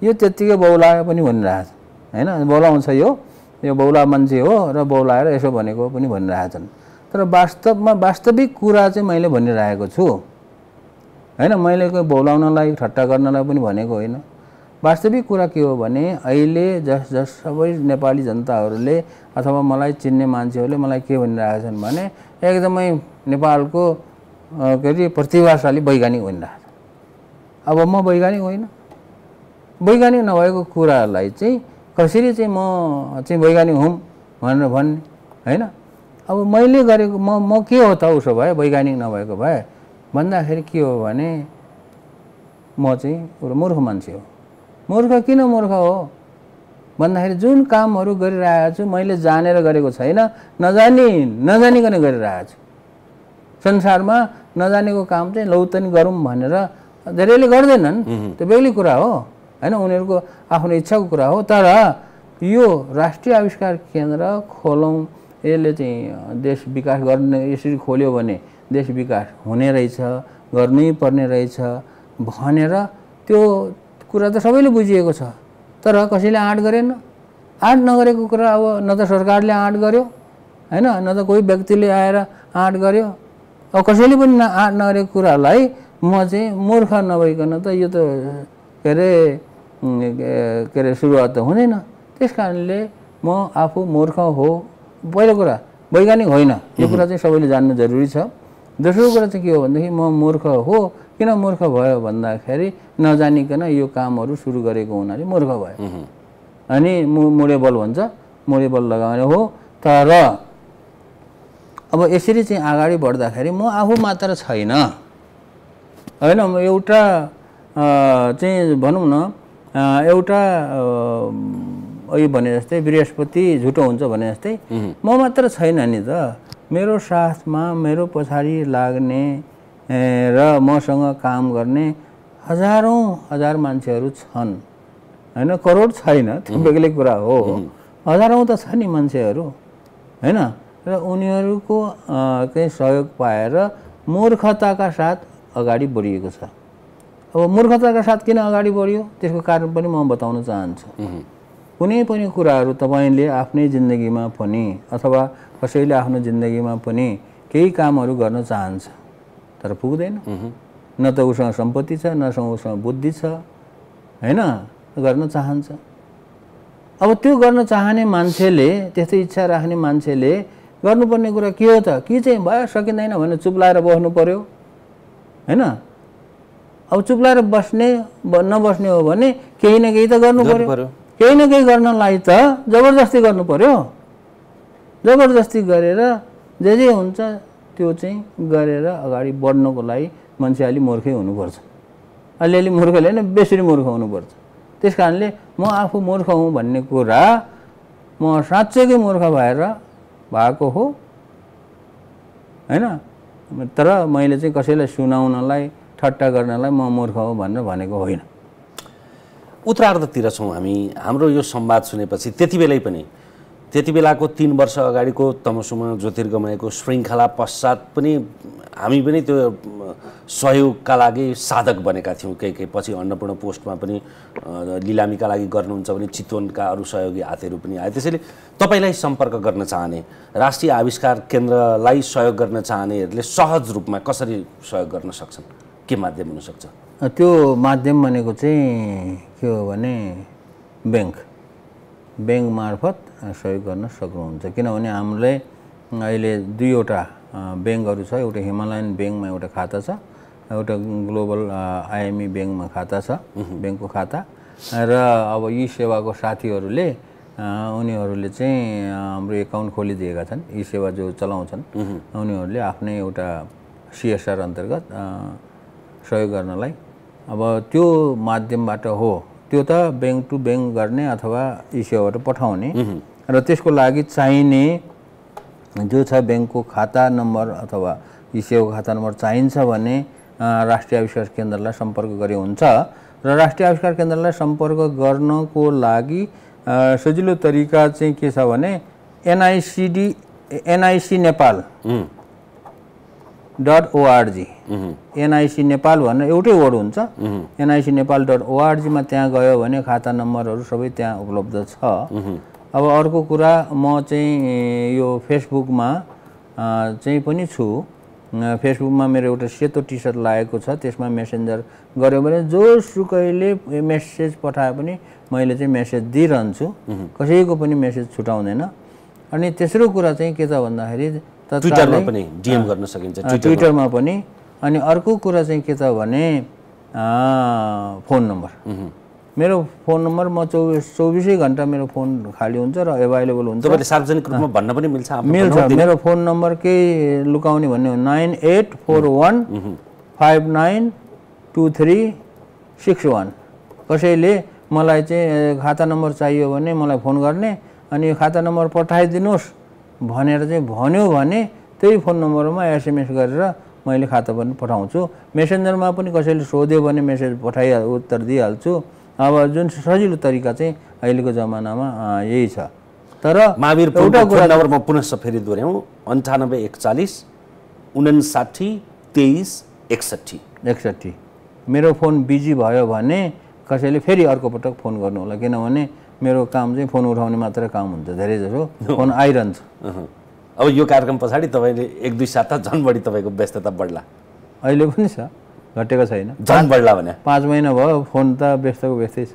यो त्यत्तिकै बौलायो पनि भनिरहेछ हैन। बौलाउँछ यो बौला मान्छे हो र बौलाएर यसो भनेको पनि भनिरहेछन्। तर वास्तवमा वास्तविक कुरा चाहिँ मैले भनिरहेको छु हैन। मैले कोही बौलाउनलाई ठट्टा गर्नलाई पनि भनेको होइन। वास्तविक कुरा के हो भने अहिले जस सबै नेपाली जनताहरूले अथवा मलाई चिन्ने मान्छेहरूले मलाई के भनिरहेछन् भने एकदमै नेपालको के अरे प्रतिभाशाली वैज्ञानिक भनिरहेछ। अब म वैज्ञानिक होइन। वैज्ञानिक नभएको कुरालाई चाहिँ कसरी चाहिँ म चाहिँ वैज्ञानिक हुँ भनेर भन्ने हैन। अब मैले गरेको म के हो त उसो भए वैज्ञानिक नभएको भए भन्दाखेरि के हो भने म चाहिँ एउटा मूर्ख मान्छे हो। मूर्ख किन मूर्ख हो भन्दाखेरि जुन कामहरू गरिरहेको छु मैले जानेर गरेको छैन, नजानिकन गरिरहेको छु। संसारमा नजानेको काम चाहिँ लौतनी गरौँ भनेर धेरैले गर्दैनन्, त्यो बेग्लै कुरा हो हैन, उनीहरूको आफ्नो इच्छाको कुरा हो। तर यो राष्ट्रिय आविष्कार केन्द्र खोलौँ, यसले चाहिँ देश विकास गर्ने, यसरी खोल्यो भने देश विकास हुने रहेछ, गर्नै पर्ने रहेछ भनेर त्यो कुरा त सबैले बुझिएको छ। तर कसैले आँट गरेन। आँट नगरेको कुरा अब न त सरकारले आँट गर्यो हैन, न त कोही व्यक्तिले आएर आँट गर्यो। अब कसैले पनि आँट नगरेको कुरालाई म चाहिँ मूर्ख नभइकन त यो त के अरे सुरुवात त हुँदैन। त्यस कारणले म आफू मूर्ख हो, पहिलो कुरा वैज्ञानिक होइन, यो कुरा चाहिँ सबैले जान्नु जरुरी छ। दोस्रो कुरा चाहिँ के हो भनेदेखि म मूर्ख हो। किन मूर्ख भयो भन्दाखेरि नजानिकन यो कामहरू सुरु गरेको हुनाले मूर्ख भयो। अनि मुडेबल भन्छ, मुडेबल लगाउने हो। तर अब यसरी चाहिँ अगाडि बढ्दाखेरि म आफू मात्र छैन हैन, म एउटा चाहिँ भनौँ न एउटा अघि भने जस्तै बृहस्पति झुटो हुन्छ भने जस्तै म मात्र छैन नि त, मेरो साथमा मेरो पछाडि लाग्ने र मसँग काम गर्ने हजार मान्छेहरू छन् हैन, करोड छैन, त्यो बेग्लै कुरा हो। हजारौँ त छ नि मान्छेहरू हैन, र उनीहरूको चाहिँ सहयोग पाएर मूर्खताका साथ अगाडि बढिएको छ। अब मूर्खताका साथ किन अगाडि बढ्यो त्यसको कारण पनि म बताउन चाहन्छु। कुनै पनि कुराहरू तपाईँले आफ्नै जिन्दगीमा पनि अथवा कसैले आफ्नो जिन्दगीमा पनि केही कामहरू गर्न चाहन्छ तर पुग्दैन। न त उसँग सम्पत्ति छ, न उसँग बुद्धि छ हैन, गर्न चाहन्छ। अब त्यो गर्न चाहने मान्छेले, त्यस्तै इच्छा राख्ने मान्छेले गर्नुपर्ने कुरा के हो त, कि चाहिँ भयो सकिँदैन भने चुप लाएर बस्नु पर्यो हैन। अब चुप लाएर नबस्ने हो भने केही न केही त गर्नु पर्यो। केही न केही गर्नलाई त जबरजस्ती गर्नु पर्यो। जबरजस्ती गरेर जे हुन्छ त्यो चाहिँ गरेर अगाडि बढ्नको लागि मान्छे अलि मूर्खै हुनुपर्छ। अलिअलि मूर्खले होइन, बेसरी मूर्ख हुनुपर्छ। त्यस कारणले म आफू मूर्ख हुँ भन्ने कुरा म साँच्चैकै मूर्ख भएको हो हैन। तर मैले चाहिँ कसैलाई सुनाउनलाई, ठट्टा गर्नलाई म मूर्ख हो भनेर भनेको होइन। उत्तरार्धतिर छौँ हामी। हाम्रो यो संवाद सुनेपछि त्यति बेलाको 3 वर्ष अगाडिको तमसुमा ज्योतिर्गमयको श्रृङ्खला पश्चात पनि हामी पनि त्यो सहयोगका लागि साधक बनेका थियौँ। केही पछि अन्नपूर्ण पोस्टमा पनि लिलामीका लागि गर्नुहुन्छ भने चितवनका अरू सहयोगी हातहरू पनि आए। त्यसैले तपाईँलाई सम्पर्क गर्न चाहने, राष्ट्रिय आविष्कार केन्द्रलाई सहयोग गर्न चाहनेहरूले सहज रूपमा कसरी सहयोग गर्न सक्छन्, के माध्यम हुनसक्छ? त्यो माध्यम भनेको चाहिँ के हो भने ब्याङ्क मार्फत सहयोग गर्न सक्नुहुन्छ। किनभने हामीले अहिले 2वटा ब्याङ्कहरू छ। एउटा हिमालयन ब्याङ्कमा एउटा खाता छ, एउटा ग्लोबल आइएमई ब्याङ्कमा खाता छ, ब्याङ्कको खाता। र अब यी सेवाको साथीहरूले उनीहरूले चाहिँ हाम्रो एकाउन्ट खोलिदिएका छन्। यी सेवा जो चलाउँछन् उनीहरूले आफ्नै एउटा CSR अन्तर्गत सहयोग गर्नलाई। अब त्यो माध्यमबाट हो, त्यो त ब्याङ्क टु ब्याङ्क गर्ने अथवा यी सेवाबाट पठाउने। र त्यसको लागि चाहिने जो छ ब्याङ्कको खाता नम्बर अथवा यी सेवाको खाता नम्बर चाहिन्छ भने राष्ट्रिय आविष्कार केन्द्रलाई सम्पर्क गरे हुन्छ। र राष्ट्रिय आविष्कार केन्द्रलाई सम्पर्क गर्नको लागि सजिलो तरिका चाहिँ के छ भने NICNepal.org NIC नेपाल भनेर एउटै वर्ड हुन्छ। NICNepal.org मा त्यहाँ गयो भने खाता नम्बरहरू सबै त्यहाँ उपलब्ध छ। अब अर्को कुरा, म चाहिँ यो फेसबुकमा चाहिँ पनि छु। फेसबुकमा मेरो एउटा सेतो टी-सर्ट लागेको छ, त्यसमा मेसेन्जर गऱ्यो भने जोसुकैले मेसेज पठाए पनि मैले चाहिँ मेसेज दिइरहन्छु, कसैको पनि मेसेज छुटाउँदैन। अनि तेस्रो कुरा चाहिँ के त भन्दाखेरि ट्विटरमा पनि DM गर्न सकिन्छ, ट्विटरमा पनि। अनि अर्को कुरा चाहिँ के त भने फोन नम्बर, मेरो फोन नम्बर म 24 घण्टा मेरो फोन खाली हुन्छ र एभाइलेबल हुन्छ। तपाईले सार्वजनिक रूपमा भन्न पनि मिल्छ? मिल्छ। मेरो फोन नम्बर केही लुकाउने भन्ने हो 9841592361। कसैले मलाई चाहिँ खाता नम्बर चाहियो भने मलाई फोन गर्ने अनि यो खाता नम्बर पठाइदिनुहोस् भनेर चाहिँ भन्यो भने त्यही फोन नम्बरमा एसएमएस गरेर मैले खाता पनि पठाउँछु। मेसेन्जरमा पनि कसैले सोध्यो भने मेसेज उत्तर दिइहाल्छु। अब जुन सजिलो तरिका चाहिँ अहिलेको जमानामा यही छ। तर महावीर फोन नम्बर म पुनः फेरि दोहोऱ्याउँ 9841 59 23 61। मेरो फोन बिजी भयो भने कसैले फेरि अर्को पटक फोन गर्नु होला, किनभने मेरो काम चाहिँ फोन उठाउने मात्र काम हुन्छ, धेरै जसो फोन आइरहन्छ। अब यो कार्यक्रम पछाडि तपाईँले 1-2 साता झन् बढी तपाईँको व्यस्तता बढ्ला? अहिले पनि छ, घटेको छैन। झन् बढ्ला भने 5 महिना भयो फोन त व्यस्तको व्यस्तै छ,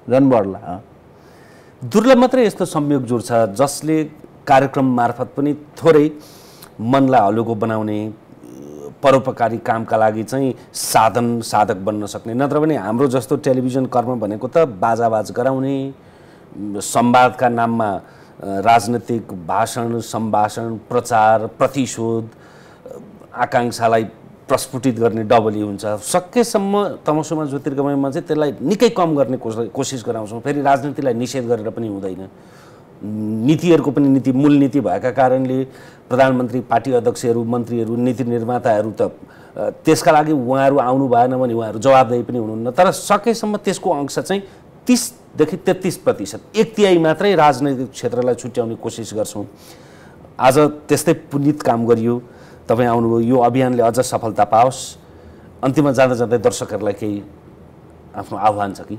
झन् बढ्ला। दुर्लभ मात्रै यस्तो संयोग जुर्छ जसले कार्यक्रम मार्फत पनि थोरै मनलाई हलुको बनाउने, परोपकारी कामका लागि चाहिँ साधक बन्न सक्ने, नत्र पनि हाम्रो जस्तो टेलिभिजन कर्म भनेको त बाजाबाज गराउने, संवादका नाममा राजनीतिक भाषण, सम्भाषण, प्रचार, प्रतिशोध, आकांक्षालाई प्रस्फुटित गर्ने डबली हुन्छ। सकेसम्म तमसुमा ज्योतिर्गमयमा चाहिँ त्यसलाई निकै कम गर्ने कोसिस गराउँछौँ। फेरि राजनीतिलाई निषेध गरेर पनि हुँदैन। नीतिहरूको पनि मूल नीति भएका कारणले प्रधानमन्त्री, पार्टी अध्यक्षहरू, मन्त्रीहरू, नीति निर्माताहरू त त्यसका लागि उहाँहरू आउनु भएन भने उहाँहरू जवाबदेही पनि हुनुहुन्न। तर सकेसम्म त्यसको अंश चाहिँ 30 देखि 33%, 1/3 मात्रै राजनैतिक क्षेत्रलाई छुट्याउने कोसिस गर्छौँ। आज त्यस्तै पुनित काम गरियो, तपाईँ आउनुभयो, यो अभियानले अझ सफलता पाओस्। अन्तिममा जाँदै दर्शकहरूलाई केही आफ्नो आह्वान छ कि?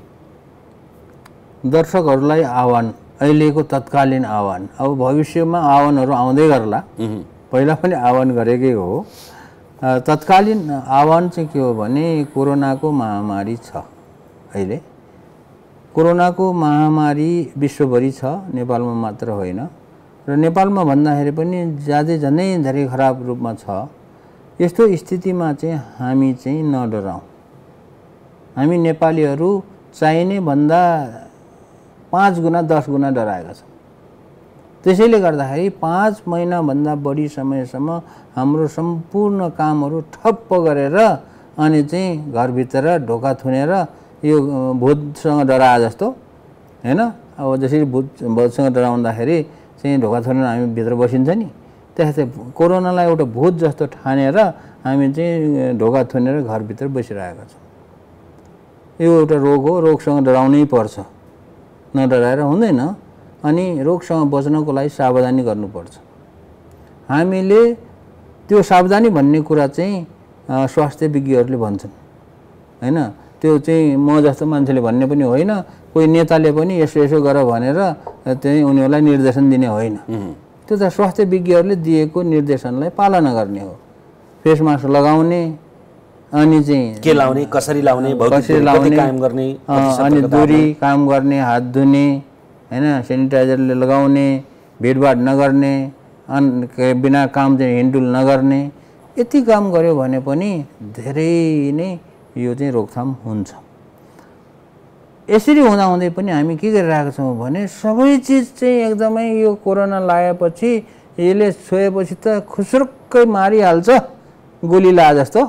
दर्शकहरूलाई आह्वान, अहिलेको तत्कालीन आह्वान, अब भविष्यमा आह्वानहरू आउँदै गर्ला, पहिला पनि आह्वान गरेकै हो। तत्कालीन आह्वान चाहिँ के हो भने कोरोनाको महामारी छ। अहिले कोरोनाको महामारी विश्वभरि छ, नेपालमा मात्र होइन। र नेपालमा भन्दाखेरि पनि झनै धेरै खराब रूपमा छ। यस्तो स्थितिमा चाहिँ हामी चाहिँ नडराउँ। हामी नेपालीहरू चाहिने भन्दा 5 गुणा 10 गुणा डराएका छौँ। त्यसैले गर्दाखेरि 5 महिनाभन्दा बढी समयसम्म हाम्रो सम्पूर्ण कामहरू ठप्प गरेर अनि चाहिँ घरभित्र ढोका थुनेर यो भूतसँग डराए जस्तो हैन, अब जसरी भूतसँग डराउँदाखेरि चाहिँ ढोका थुनेर हामी भित्र बसिन्छ नि, त्यस्तै कोरोनालाई एउटा भूत जस्तो ठानेर हामी चाहिँ ढोका थुनेर घरभित्र बसिरहेका छौँ। यो एउटा रोग हो, रोगसँग डराउनै पर्छ, नडराएर हुँदैन। अनि रोगसँग बच्नको लागि सावधानी गर्नुपर्छ। हामीले त्यो सावधानी भन्ने कुरा चाहिँ स्वास्थ्य विज्ञहरूले भन्छन् हैन, त्यो चाहिँ म जस्तो मान्छेले भन्ने पनि होइन, कोही नेताले पनि यसो गर भनेर चाहिँ उनीहरूलाई निर्देशन दिने होइन। त्यो त स्वास्थ्य विज्ञहरूले दिएको निर्देशनलाई पालना गर्ने हो। फेस मास्क लगाउने, अनि चाहिँ के लाउने, कसरी लाउने, भौतिक कायम गर्ने, अनि दूरी काम गर्ने, हात धुने हैन, सेनिटाइजरले लगाउने, भिडभाड नगर्ने, बिना काम चाहिँ हिँडुल नगर्ने, यति काम गर्यो भने पनि धेरै नै यो चाहिँ रोकथाम हुन्छ। यसरी हुँदाहुँदै पनि हामी के गरिरहेका छौँ भने सबै चिज चाहिँ एकदमै यो कोरोना लागेपछि यसले छोएपछि त खुसुर्कै मारिहाल्छ, गोली लाए जस्तो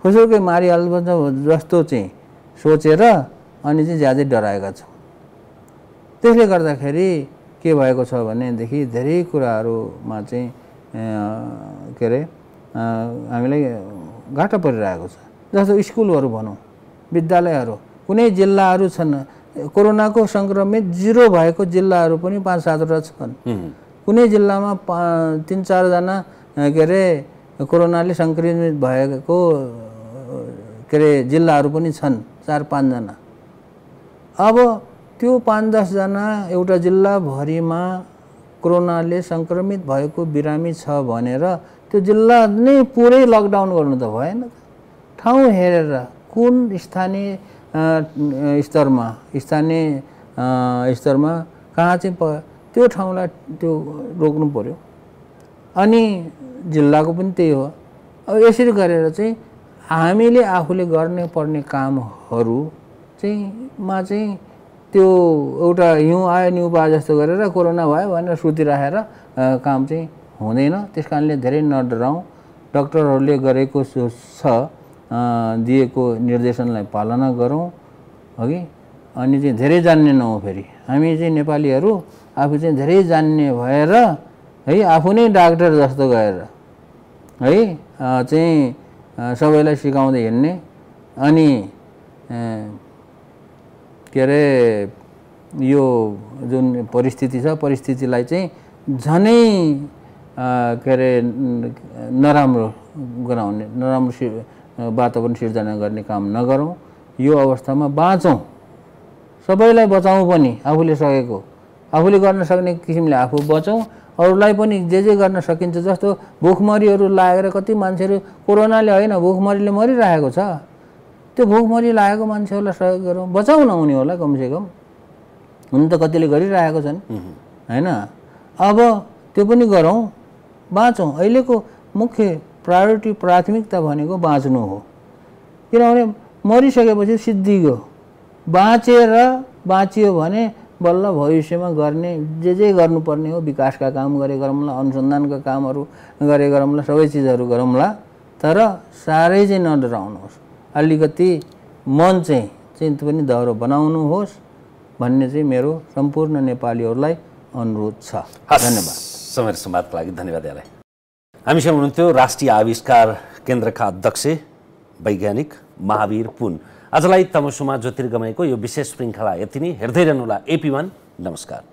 खुसुर्कै मारिहाल्छ जस्तो चाहिँ सोचेर अनि चाहिँ ज्यादै डराएका छौँ। त्यसले गर्दाखेरि के भएको छ भनेदेखि धेरै कुराहरूमा चाहिँ के अरे हामीलाई घाटा परिरहेको छ। जस्तो स्कुलहरू भनौँ, विद्यालयहरू, कुनै जिल्लाहरू छन् कोरोनाको सङ्क्रमित 0 भएको जिल्लाहरू पनि 5-7वटा छन्। कुनै जिल्लामा 3-4 जना के अरे कोरोनाले सङ्क्रमित भएको के अरे जिल्लाहरू पनि छन्, 4-5 जना। अब त्यो 5-10 जना एउटा जिल्लाभरिमा कोरोनाले सङ्क्रमित भएको बिरामी छ भनेर त्यो जिल्ला नै पुरै लकडाउन गर्नु त भएन। ठाउँ हेरेर कुन स्थानीय स्तरमा कहाँ चाहिँ त्यो ठाउँलाई त्यो रोक्नु पर्यो। अनि जिल्लाको पनि त्यही हो। अब यसरी गरेर चाहिँ हामीले आफूले गर्ने पर्ने कामहरू चाहिँ मा चाहिँ त्यो एउटा हिउँ आयो निउँ पाए जस्तो गरेर कोरोना भयो भनेर सुतिराखेर काम चाहिँ हुँदैन। त्यस कारणले धेरै नडराउँ, डाक्टरहरूले गरेको दिएको निर्देशनलाई पालना गरौँ अघि। अनि चाहिँ धेरै जान्ने नहौँ। फेरि हामी चाहिँ नेपालीहरू आफू चाहिँ धेरै जान्ने भएर है आफू नै डाक्टर जस्तो गएर है चाहिँ सबैलाई सिकाउँदै हिँड्ने। अनि के अरे यो जुन परिस्थिति छ परिस्थितिलाई चाहिँ झनै के अरे नराम्रो गराउने, नराम्रो वातावरण सिर्जना गर्ने काम नगरौँ। यो अवस्थामा बाँचौँ, सबैलाई बचाउँ पनि, आफूले सकेको आफूले गर्न सक्ने किसिमले आफू बचौँ, अरूलाई पनि जे गर्न सकिन्छ। जस्तो भोकमरीहरू लागेर कति मान्छेहरू कोरोनाले होइन भोकमरीले मरिरहेको छ, त्यो भोकमरी लागेको मान्छेहरूलाई सहयोग गरौँ, बचाउन उनीहरूलाई कमसेकम। हुन त कतिले गरिरहेको छन् होइन, अब त्यो पनि गरौँ, बाँचौँ। अहिलेको मुख्य प्रायोरिटी प्राथमिकता भनेको बाँच्नु हो, किनभने मरिसकेपछि सिद्धिगयो। बाँचियो भने बल्ल भविष्यमा गर्ने जे गर्नुपर्ने हो, विकासका काम गरे गरौँला, अनुसन्धानका कामहरू गरे गरौँला, सबै चिजहरू गरौँला। तर साह्रै चाहिँ नडराउनुहोस्, अलिकति मन चाहिँ पनि दह्रो बनाउनुहोस् भन्ने चाहिँ मेरो सम्पूर्ण नेपालीहरूलाई अनुरोध छ। धन्यवाद। समय संवादका लागि धन्यवाद यहाँलाई। हामीसँग हुनुहुन्थ्यो राष्ट्रिय आविष्कार केन्द्रका अध्यक्ष वैज्ञानिक महावीर पुन। आजलाई तमसुमा ज्योतिर्गमयको यो विशेष श्रृङ्खला यति नै। हेर्दै रहनुहोला AP1। नमस्कार।